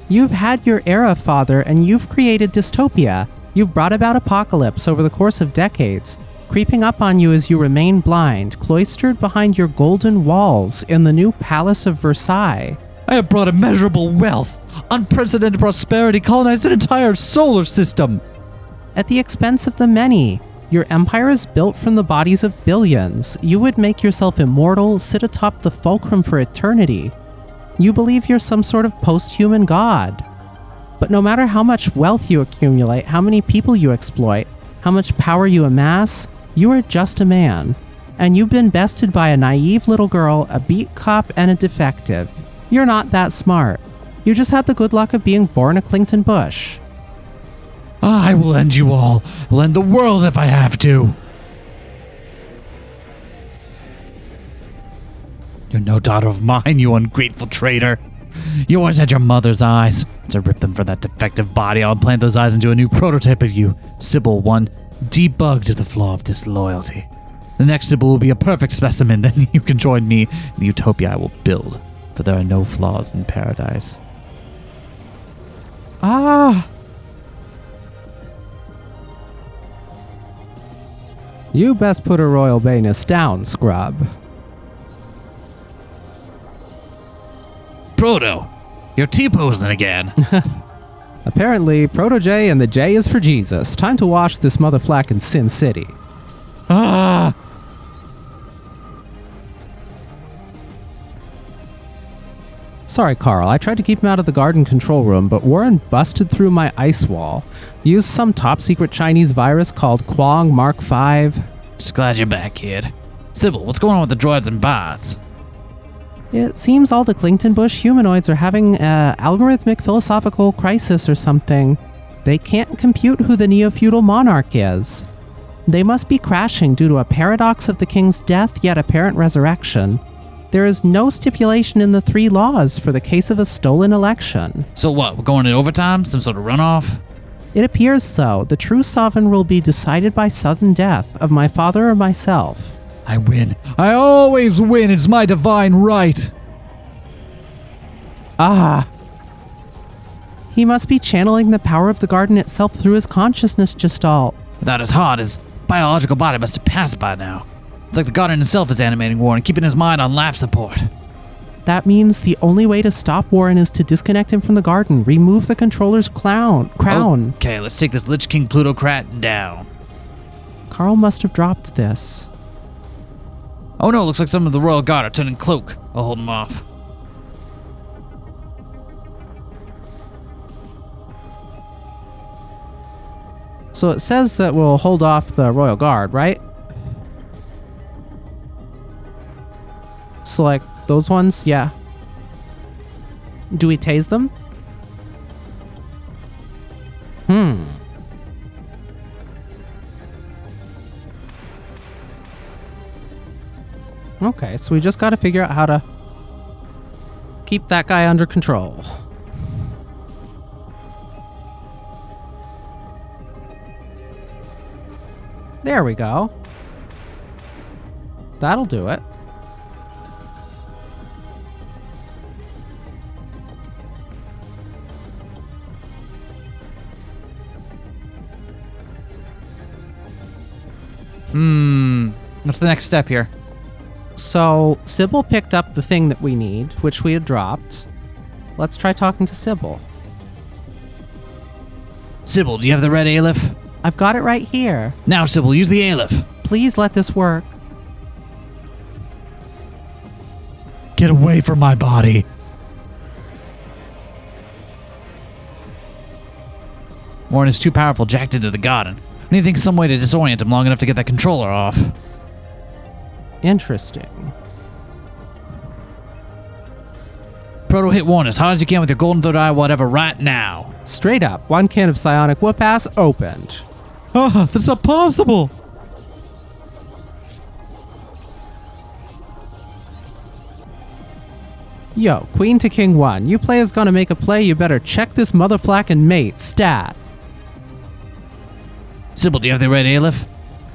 You've had your era, Father, and you've created dystopia. You've brought about apocalypse over the course of decades, creeping up on you as you remain blind, cloistered behind your golden walls in the new Palace of Versailles. I have brought immeasurable wealth, unprecedented prosperity, colonized an entire solar system. At the expense of the many. Your empire is built from the bodies of billions. You would make yourself immortal, sit atop the fulcrum for eternity. You believe you're some sort of post-human god. But no matter how much wealth you accumulate, how many people you exploit, how much power you amass, you are just a man. And you've been bested by a naive little girl, a beat cop, and a defective. You're not that smart. You just had the good luck of being born a Clington Bush. I will end you all. I'll end the world if I have to. You're no daughter of mine, you ungrateful traitor. You always had your mother's eyes. To rip them from that defective body, I'll implant those eyes into a new prototype of you. Sybil 1, debugged to the flaw of disloyalty. The next Sybil will be a perfect specimen, then you can join me in the utopia I will build. For there are no flaws in paradise. Ah! You best put a royal bayness down, scrub. Proto, you're T-posing again. Apparently, Proto J and the J is for Jesus. Time to wash this motherflack in Sin City. Ah! Sorry, Carl. I tried to keep him out of the garden control room, but Warren busted through my ice wall. Used some top-secret Chinese virus called Quang Mark V. Just glad you're back, kid. Sybil, what's going on with the droids and bots? It seems all the Clington Bush humanoids are having an algorithmic philosophical crisis or something. They can't compute who the neo-feudal monarch is. They must be crashing due to a paradox of the king's death yet apparent resurrection. There is no stipulation in the 3 laws for the case of a stolen election. So what, we're going in overtime? Some sort of runoff? It appears so. The true sovereign will be decided by sudden death of my father or myself. I win. I always win. It's my divine right. Ah! He must be channeling the power of the garden itself through his consciousness, Gestalt. Without his heart, his biological body must have passed by now. It's like the garden itself is animating Warren, keeping his mind on life support. That means the only way to stop Warren is to disconnect him from the garden, remove the controller's crown. Okay, let's take this Lich King plutocrat down. Carl must have dropped this. Oh no, looks like some of the Royal Guard are turning cloak. I'll hold them off. So it says that we'll hold off the Royal Guard, right? So like those ones, yeah. Do we tase them? Okay, so we just gotta figure out how to keep that guy under control. There we go. That'll do it. What's the next step here? So, Sybil picked up the thing that we need, which we had dropped. Let's try talking to Sybil. Sybil, do you have the red aleph? I've got it right here. Now, Sybil, use the aleph. Please let this work. Get away from my body. Warren is too powerful, jacked into the garden. I need to think of some way to disorient him long enough to get that controller off. Interesting. Proto, hit Warren as hard as you can with your golden third eye, whatever, right now. Straight up, one can of psionic whoop-ass opened. Oh, that's not possible. Yo, Queen to King 1. You player's gonna make a play, you better check this motherflackin' mate. Stat. Sybil, do you have the red aleph?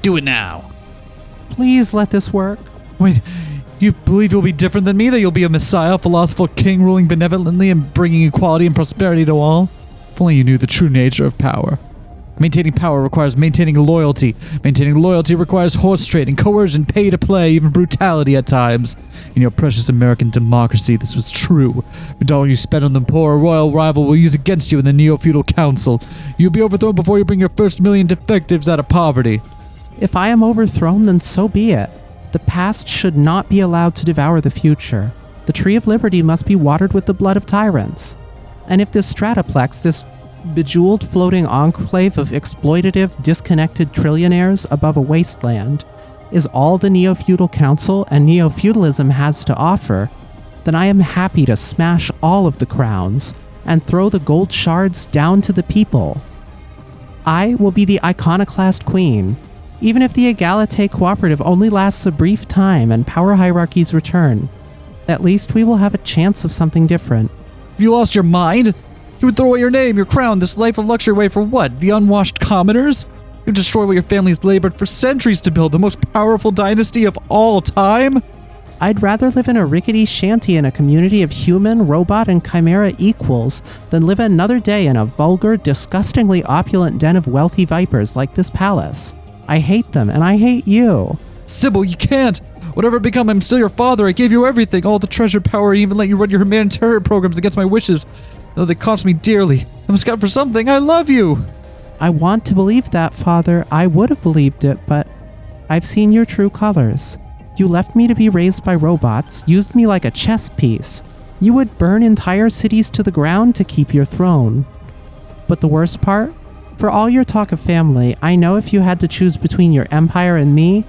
Do it now. Please let this work. Wait, you believe you'll be different than me? That you'll be a messiah, philosopher, king, ruling benevolently and bringing equality and prosperity to all? If only you knew the true nature of power. Maintaining power requires maintaining loyalty. Maintaining loyalty requires horse trading, coercion, pay to play, even brutality at times. In your precious American democracy, this was true. The dollar you spend on the poor, a royal rival will use against you in the Neofeudal Council. You'll be overthrown before you bring your first million defectives out of poverty. If I am overthrown, then so be it. The past should not be allowed to devour the future. The tree of liberty must be watered with the blood of tyrants. And if this stratoplex, this bejeweled floating enclave of exploitative, disconnected trillionaires above a wasteland, is all the Neo-Feudal Council and Neo-Feudalism has to offer, then I am happy to smash all of the crowns and throw the gold shards down to the people. I will be the iconoclast queen, even if the Egalite Cooperative only lasts a brief time and power hierarchies return. At least we will have a chance of something different. Have you lost your mind? You would throw away your name, your crown, this life of luxury away for what? The unwashed commoners? You destroy what your family's labored for centuries to build, the most powerful dynasty of all time? I'd rather live in a rickety shanty in a community of human, robot, and chimera equals than live another day in a vulgar, disgustingly opulent den of wealthy vipers like this palace. I hate them, and I hate you. Sybil, you can't! Whatever it become, I'm still your father. I gave you everything, all the treasure, power, and even let you run your humanitarian programs against my wishes. Though they cost me dearly. I must count for something. I love you! I want to believe that, Father. I would have believed it, but I've seen your true colors. You left me to be raised by robots, used me like a chess piece. You would burn entire cities to the ground to keep your throne. But the worst part? For all your talk of family, I know if you had to choose between your empire and me,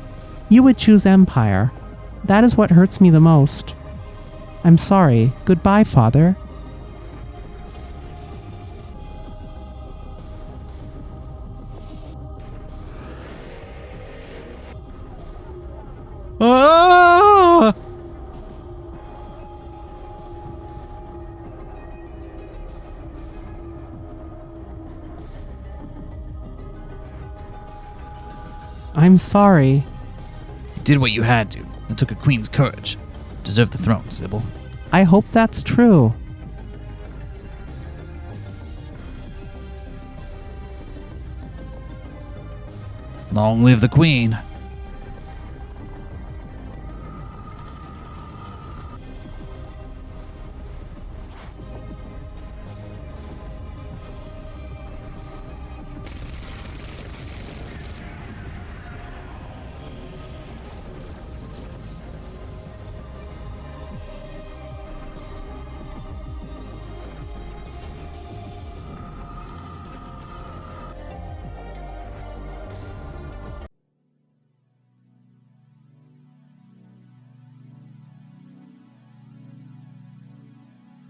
you would choose empire. That is what hurts me the most. I'm sorry. Goodbye, Father. Ah! I'm sorry. You did what you had to. It took a queen's courage. Deserve the throne, Sybil. I hope that's true. Long live the queen.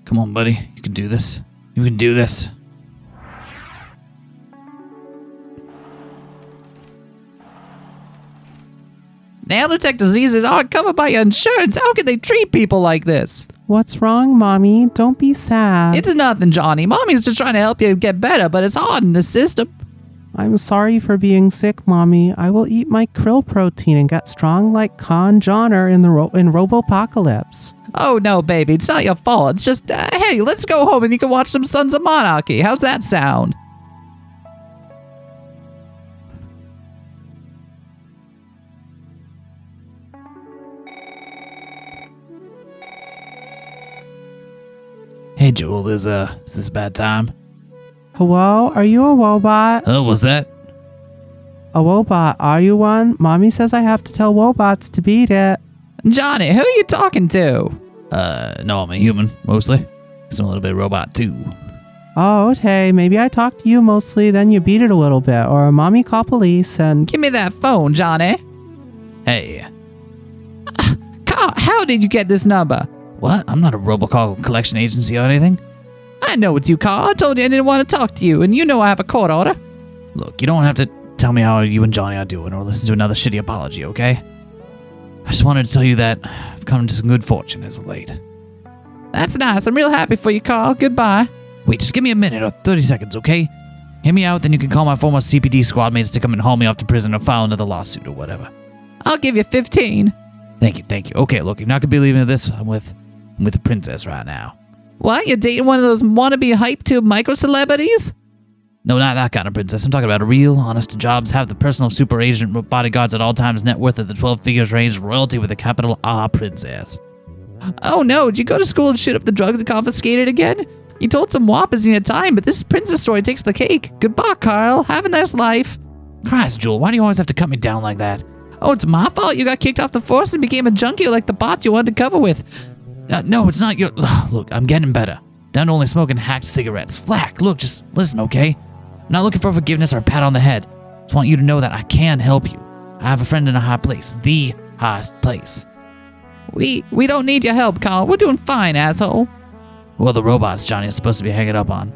Come on, buddy. You can do this. You can do this. Nanotech diseases aren't covered by your insurance. How can they treat people like this? What's wrong, Mommy? Don't be sad. It's nothing, Johnny. Mommy's just trying to help you get better, but it's hard in the system. I'm sorry for being sick, Mommy. I will eat my krill protein and get strong like Khan Johnner in Robopocalypse. Oh, no, baby. It's not your fault. It's just, hey, let's go home and you can watch some Sons of Monarchy. How's that sound? Hey, Jewel, is this a bad time? Hello? Are you a robot? Oh, what's that? A robot, are you one? Mommy says I have to tell robots to beat it. Johnny, who are you talking to? No, I'm a human, mostly. I'm a little bit robot, too. Oh, okay. Maybe I talk to you mostly, then you beat it a little bit. Or mommy call police and... Give me that phone, Johnny. Hey. Carl, how did you get this number? What? I'm not a robocall collection agency or anything. I know it's you, Carl. I told you I didn't want to talk to you, and you know I have a court order. Look, you don't have to tell me how you and Johnny are doing or listen to another shitty apology, okay? I just wanted to tell you that I've come to some good fortune as of late. That's nice. I'm real happy for you, Carl. Goodbye. Wait, just give me a minute or 30 seconds, okay? Hear me out, then you can call my former CPD squad mates to come and haul me off to prison or file another lawsuit or whatever. I'll give you 15. Thank you. Okay, look, you're not gonna be leaving this. I'm with a princess right now. What? You're dating one of those wannabe hype-tube micro-celebrities? No, not that kind of princess. I'm talking about a real, honest-to-jobs, have the personal super agent bodyguards at all times, net worth at the 12 figures range, royalty with a capital R princess. Oh no, did you go to school and shoot up the drugs and confiscate it again? You told some whoppers in your time, but this princess story takes the cake. Goodbye, Carl. Have a nice life. Christ, Jewel, why do you always have to cut me down like that? Oh, it's my fault you got kicked off the force and became a junkie like the bots you wanted to cover with. No, it's not your... Look, I'm getting better. Down to only smoking hacked cigarettes. Flack, look, just listen, okay? I'm not looking for forgiveness or a pat on the head. Just want you to know that I can help you. I have a friend in a high place. The highest place. We don't need your help, Carl. We're doing fine, asshole. Well, the robots Johnny is supposed to be hanging up on.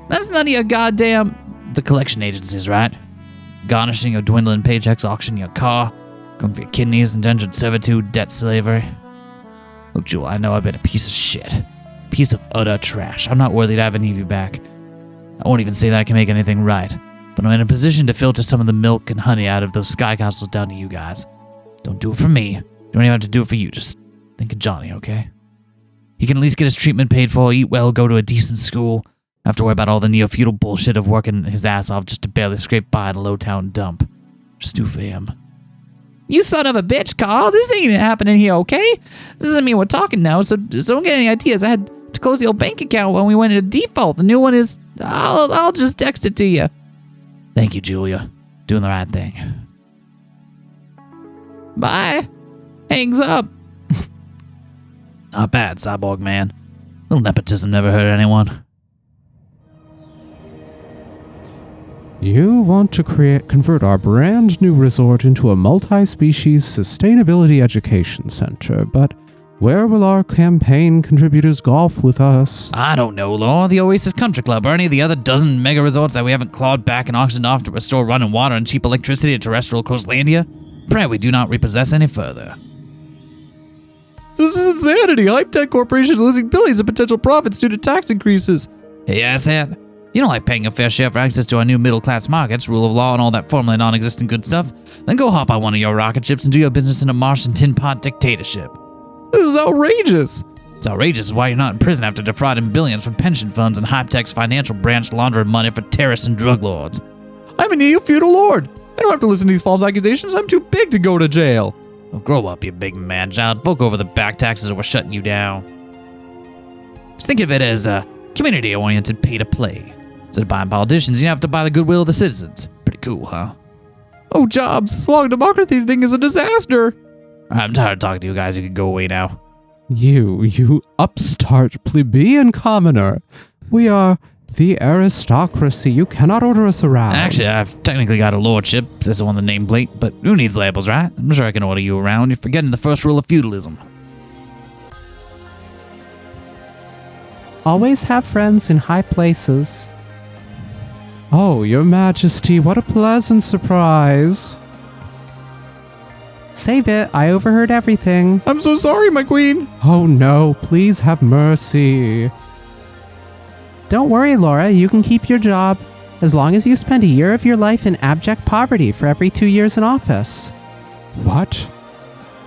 That's none of your goddamn... The collection agencies, right? Garnishing your dwindling paychecks, auctioning your car, going for your kidneys, indentured servitude, debt slavery. Look, Jewel, I know I've been a piece of shit. Piece of utter trash. I'm not worthy to have any of you back. I won't even say that I can make anything right. But I'm in a position to filter some of the milk and honey out of those sky castles down to you guys. Don't do it for me. You don't even have to do it for you. Just think of Johnny, okay? He can at least get his treatment paid for, eat well, go to a decent school. Have to worry about all the neofeudal bullshit of working his ass off just to barely scrape by in a low-town dump. Just do for him. You son of a bitch, Carl. This ain't even happening here, okay? This doesn't mean we're talking now, so don't get any ideas. I had to close the old bank account when we went into default. The new one is... I'll just text it to you. Thank you, Julia. Doing the right thing. Bye. Hangs up. Not bad, cyborg man. Little nepotism never hurt anyone. You want to convert our brand new resort into a multi-species sustainability education center, but where will our campaign contributors golf with us? I don't know, Law. The Oasis Country Club or any of the other dozen mega resorts that we haven't clawed back and auctioned off to restore running water and cheap electricity to terrestrial Coastlandia? Pray we do not repossess any further. This is insanity. Hype-tech corporations losing billions of potential profits due to tax increases. Hey, asshat. You don't like paying a fair share for access to our new middle-class markets, rule of law, and all that formerly non-existent good stuff? Then go hop on one of your rocket ships and do your business in a Martian tin pot dictatorship. This is outrageous. It's outrageous why you're not in prison after defrauding billions from pension funds and Hype-Tech's financial branch laundering money for terrorists and drug lords. I'm a neo-feudal lord. I don't have to listen to these false accusations. I'm too big to go to jail. Well, grow up, you big man-child. Fork over the back taxes or we're shutting you down. Just think of it as a community-oriented pay-to-play. Instead of buying politicians, you have to buy the goodwill of the citizens. Pretty cool, huh? Oh, Jobs, this long democracy thing is a disaster. I'm tired of talking to you guys. You can go away now. You upstart plebeian commoner. We are the aristocracy. You cannot order us around. Actually, I've technically got a lordship, says on the nameplate, but who needs labels, right? I'm sure I can order you around. You're forgetting the first rule of feudalism. Always have friends in high places. Oh, your majesty, what a pleasant surprise. Save it, I overheard everything. I'm so sorry, my queen. Oh no, please have mercy. Don't worry, Laura, you can keep your job, as long as you spend a year of your life in abject poverty for every 2 years in office. What?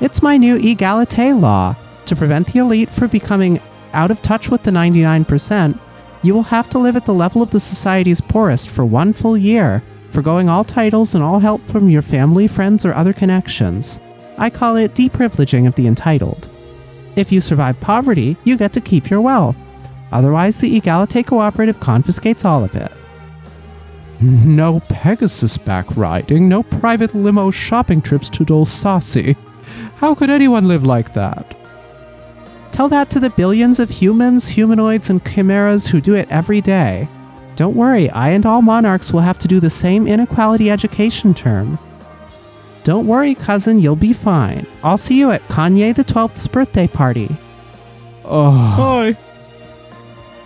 It's my new egalite law. To prevent the elite from becoming out of touch with the 99%, you will have to live at the level of the society's poorest for 1 full year, forgoing all titles and all help from your family, friends, or other connections. I call it deprivileging of the entitled. If you survive poverty, you get to keep your wealth. Otherwise, the Egalite Cooperative confiscates all of it. No Pegasus back riding, no private limo shopping trips to Dulcasi. How could anyone live like that? Tell that to the billions of humans, humanoids, and chimeras who do it every day. Don't worry, I and all monarchs will have to do the same inequality education term. Don't worry, cousin, you'll be fine. I'll see you at Kanye the 12th's birthday party. Oh. Hi.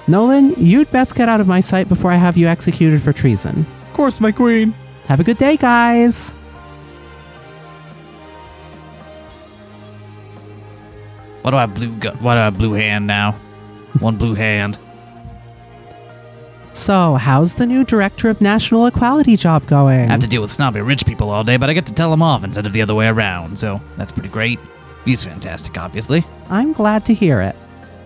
Nolan, you'd best get out of my sight before I have you executed for treason. Of course, my queen. Have a good day, guys. Why do I have blue hand now? One blue hand. So, how's the new Director of National Equality job going? I have to deal with snobby rich people all day, but I get to tell them off instead of the other way around, so that's pretty great. View's fantastic, obviously. I'm glad to hear it.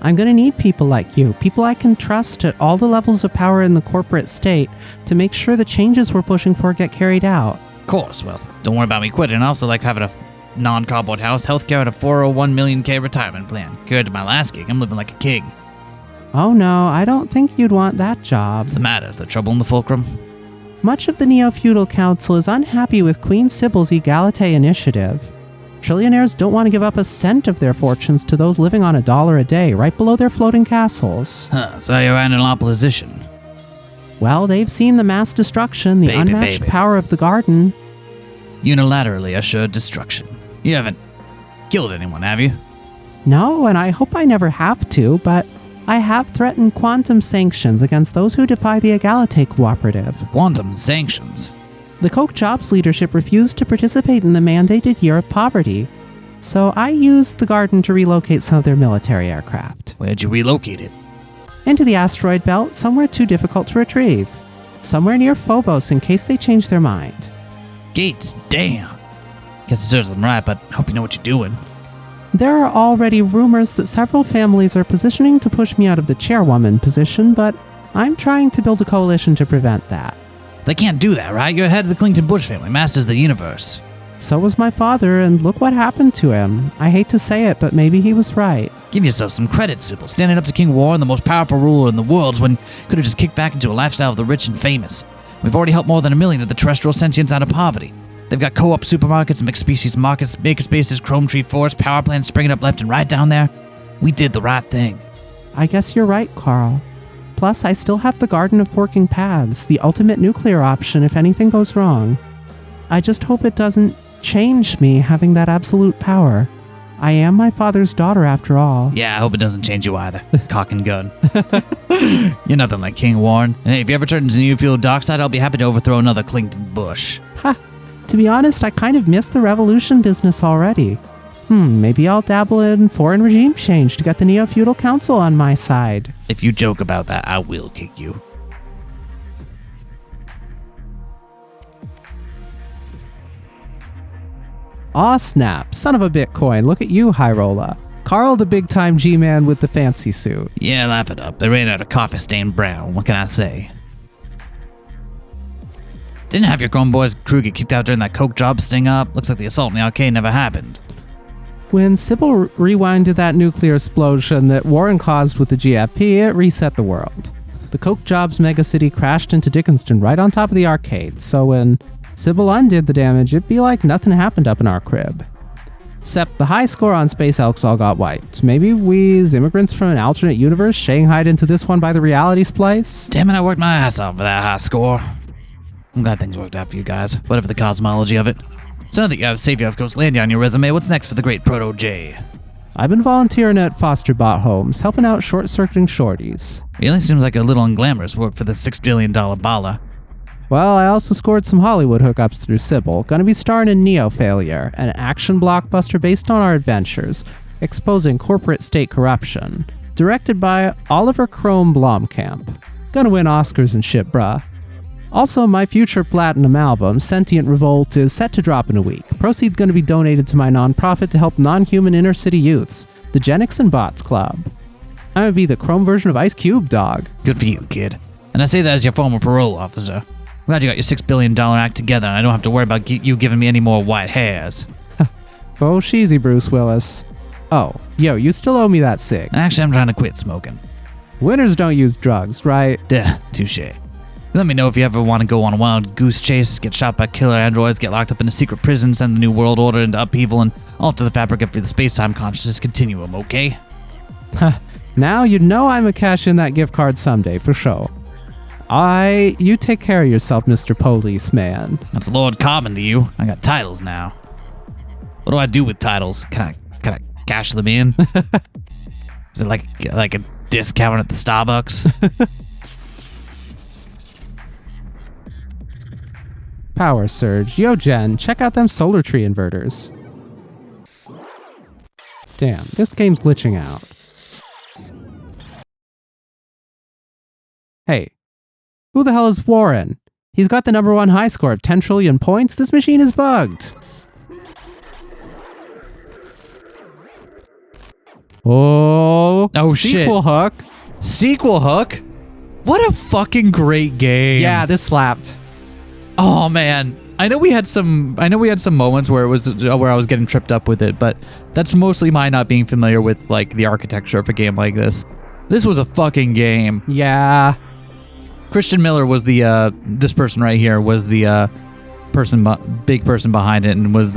I'm going to need people like you, people I can trust at all the levels of power in the corporate state to make sure the changes we're pushing for get carried out. Of course, well, don't worry about me quitting. I also like having a non-cardboard house, healthcare, and a 401 million K retirement plan. Compared to my last gig, I'm living like a king. Oh no, I don't think you'd want that job. What's the matter? Is there trouble in the fulcrum? Much of the Neofeudal Council is unhappy with Queen Sybil's Egalite initiative. Trillionaires don't want to give up a cent of their fortunes to those living on $1 a day right below their floating castles. Huh, so you're in opposition. Well, they've seen the mass destruction, the unmatched power of the garden. Unilaterally assured destruction. You haven't killed anyone, have you? No, and I hope I never have to, but I have threatened quantum sanctions against those who defy the Egalite Cooperative. Quantum sanctions? The Koch Jobs leadership refused to participate in the mandated year of poverty, so I used the garden to relocate some of their military aircraft. Where'd you relocate it? Into the asteroid belt, somewhere too difficult to retrieve. Somewhere near Phobos in case they change their mind. Gates, damn. Guess it serves them right, but I hope you know what you're doing. There are already rumors that several families are positioning to push me out of the chairwoman position, but I'm trying to build a coalition to prevent that. They can't do that, right? You're head of the Clinton Bush family, masters of the universe. So was my father, and look what happened to him. I hate to say it, but maybe he was right. Give yourself some credit, Sybil. Standing up to King Warren, the most powerful ruler in the world, when you could have just kicked back into a lifestyle of the rich and famous. We've already helped more than 1 million of the terrestrial sentients out of poverty. They've got co-op supermarkets, mixed species markets, makerspaces, chrome tree forests, power plants springing up left and right down there. We did the right thing. I guess you're right, Carl. Plus, I still have the Garden of Forking Paths, the ultimate nuclear option if anything goes wrong. I just hope it doesn't change me having that absolute power. I am my father's daughter after all. Yeah, I hope it doesn't change you either. Cock and gun. You're nothing like King Warren. And hey, if you ever turn into Neofeud Darkside, I'll be happy to overthrow another Clinton Bush. Ha! To be honest, I kind of miss the revolution business already. Maybe I'll dabble in foreign regime change to get the Neo-Feudal Council on my side. If you joke about that, I will kick you. Aw snap, son of a Bitcoin, look at you, Hyrola. Carl the big-time G-man with the fancy suit. Yeah, laugh it up. They ran out of coffee-stained brown. What can I say? Didn't have your grown boys crew get kicked out during that coke job sting up? Looks like the assault in the arcade never happened. When Sybil rewinded that nuclear explosion that Warren caused with the GFP, it reset the world. The Coke Jobs megacity crashed into Dickinston right on top of the arcade, so when Sybil undid the damage, it'd be like nothing happened up in our crib. Except the high score on Space Elks all got wiped. Maybe we, as immigrants from an alternate universe, shanghaied into this one by the reality splice? Damn it, I worked my ass off for that high score. I'm glad things worked out for you guys, whatever the cosmology of it. So now that you have Savior of Ghostlandia on your resume, what's next for the great Proto-J? I've been volunteering at foster bot homes, helping out short-circuiting shorties. Really seems like a little unglamorous work for the $6 billion bala. Well, I also scored some Hollywood hookups through Sybil. Gonna be starring in Neo-Failure, an action blockbuster based on our adventures, exposing corporate state corruption. Directed by Oliver Crome Blomkamp. Gonna win Oscars and shit, bruh. Also, my future platinum album, Sentient Revolt, is set to drop in a week. Proceeds going to be donated to my nonprofit to help non-human inner-city youths, the Genix and Bots Club. I'm going to be the chrome version of Ice Cube, dog. Good for you, kid. And I say that as your former parole officer. Glad you got your $6 billion act together and I don't have to worry about you giving me any more white hairs. Oh, cheesy, Bruce Willis. Oh, yo, you still owe me that cig. Actually, I'm trying to quit smoking. Winners don't use drugs, right? Duh, touche. Let me know if you ever want to go on a wild goose chase, get shot by killer androids, get locked up in a secret prison, send the New World Order into upheaval, and alter the fabric of the space-time consciousness continuum, okay? Now you know I'm a cash in that gift card someday, for sure. You take care of yourself, Mr. Policeman. That's Lord Carbon to you. I got titles now. What do I do with titles? Can I cash them in? Is it like a discount at the Starbucks? Power surge. Yo, Jen, check out them solar tree inverters. Damn, this game's glitching out. Hey, who the hell is Warren? He's got the #1 high score of 10 trillion points. This machine is bugged. Oh, sequel shit. hook. Sequel hook? What a fucking great game. Yeah, this slapped. Oh man. I know we had some moments where I was getting tripped up with it, but that's mostly my not being familiar with like the architecture of a game like this. This was a fucking game. Yeah. Christian Miller was the this person right here was the big person behind it, and was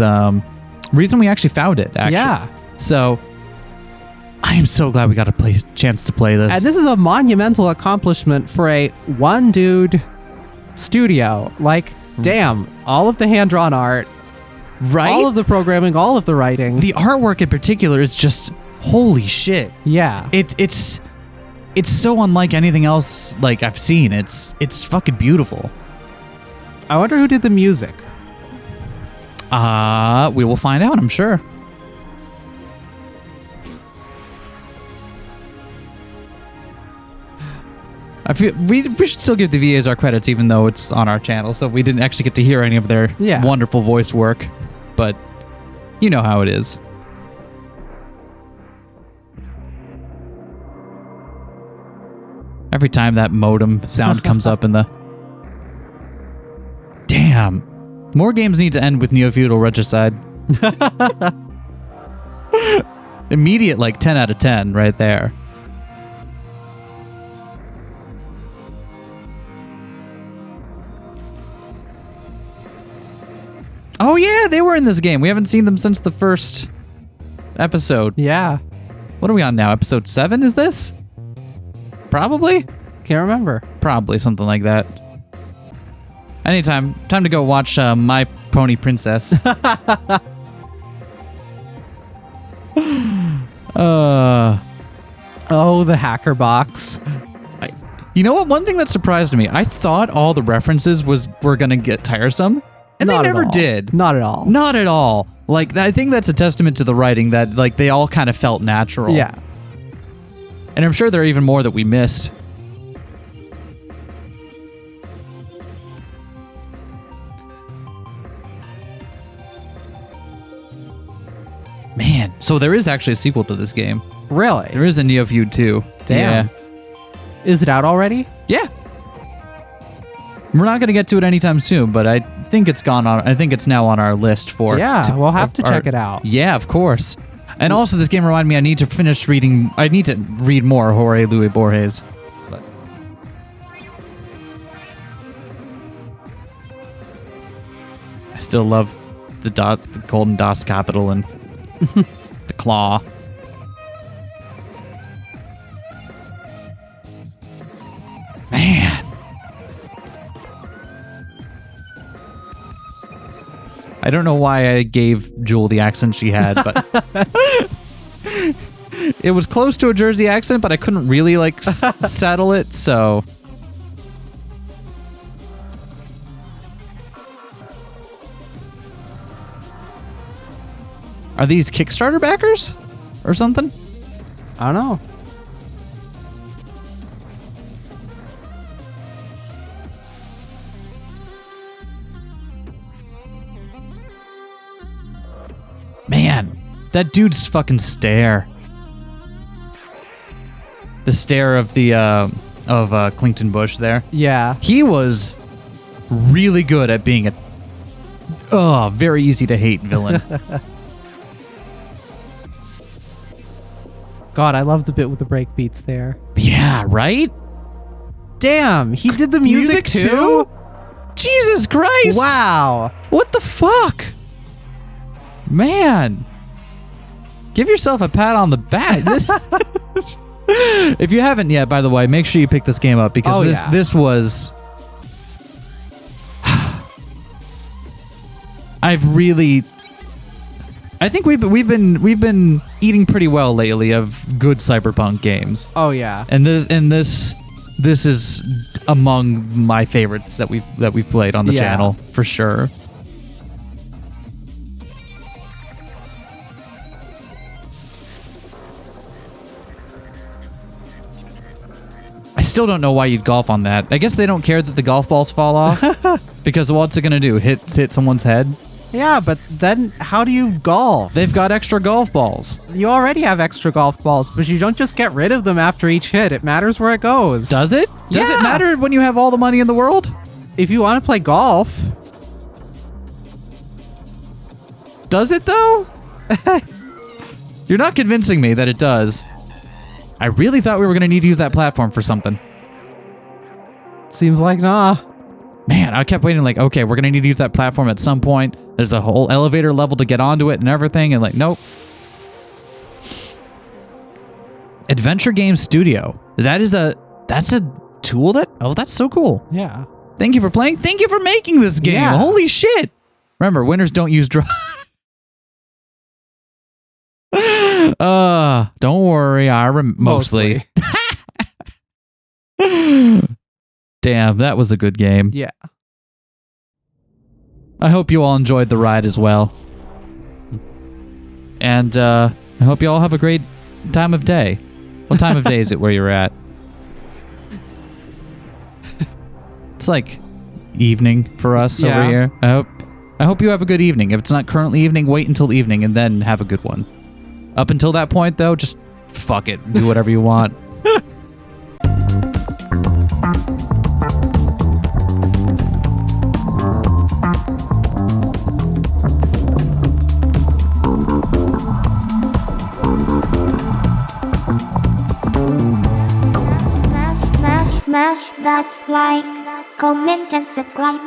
reason we actually found it, actually. Yeah. So I am so glad we got a chance to play this. And this is a monumental accomplishment for a one dude studio. Like, damn, all of the hand-drawn art, right? all of the programming, all of the writing. The artwork in particular is just holy shit. Yeah. It's so unlike anything else like I've seen. It's fucking beautiful. I wonder who did the music. We will find out, I'm sure. I feel we should still give the VAs our credits, even though it's on our channel, so we didn't actually get to hear any of their wonderful voice work. But you know how it is. Every time that modem sound comes up in the... Damn. More games need to end with neo-feudal regicide. Immediate, like, 10 out of 10 right there. Oh yeah, they were in this game. We haven't seen them since the first episode. Yeah. What are we on now? Episode 7 is this? Probably? Can't remember. Probably something like that. Anytime. Time to go watch My Pony Princess. Oh, the hacker box. You know what? One thing that surprised me, I thought all the references were going to get tiresome, and Not they at never all. did. Not at all. Not at all. Like, I think that's a testament to the writing that, like, they all kind of felt natural. Yeah. And I'm sure there are even more that we missed. Man, so there is actually a sequel to this game. Really? There is a Neofeud 2. Damn. Yeah. Is it out already? Yeah. We're not going to get to it anytime soon, but I think it's gone on. I think it's now on our list for. Yeah, we'll have to check it out. Yeah, of course. And also, this game reminded me I need to finish reading. I need to read more Jorge Luis Borges. But. I still love the Golden DOS Capital and the claw. Man. I don't know why I gave Jewel the accent she had, but it was close to a Jersey accent, but I couldn't really like settle it, so. Are these Kickstarter backers or something? I don't know. Man, that dude's fucking stare. The stare of the Clinton Bush there. Yeah. He was really good at being a very easy to hate villain. God, I love the bit with the break beats there. Yeah, right? Damn, he did the music too? Jesus Christ! Wow. What the fuck? Man. Give yourself a pat on the back. If you haven't yet, by the way, make sure you pick this game up because this was... I think we've been eating pretty well lately of good cyberpunk games. Oh yeah. And this is among my favorites that we've played on the channel for sure. I still don't know why you'd golf on that. I guess they don't care that the golf balls fall off because what's it gonna do? Hit someone's head? Yeah, but then how do you golf? They've got extra golf balls. You already have extra golf balls, but you don't just get rid of them after each hit. It matters where it goes. Does it? Does it matter when you have all the money in the world? If you want to play golf. Does it though? You're not convincing me that it does. I really thought we were going to need to use that platform for something. Seems like nah. Man, I kept waiting like, okay, we're going to need to use that platform at some point. There's a whole elevator level to get onto it and everything. And like, nope. Adventure Game Studio. That's a tool that... Oh, that's so cool. Yeah. Thank you for playing. Thank you for making this game. Yeah. Holy shit. Remember, winners don't use drugs. Don't worry. Mostly. Damn, that was a good game. Yeah. I hope you all enjoyed the ride as well. And I hope you all have a great time of day. What time of day is it where you're at? It's like evening for us over here. I hope you have a good evening. If it's not currently evening, wait until evening and then have a good one. Up until that point, though, just fuck it. Do whatever you want. Smash that like, comment and subscribe.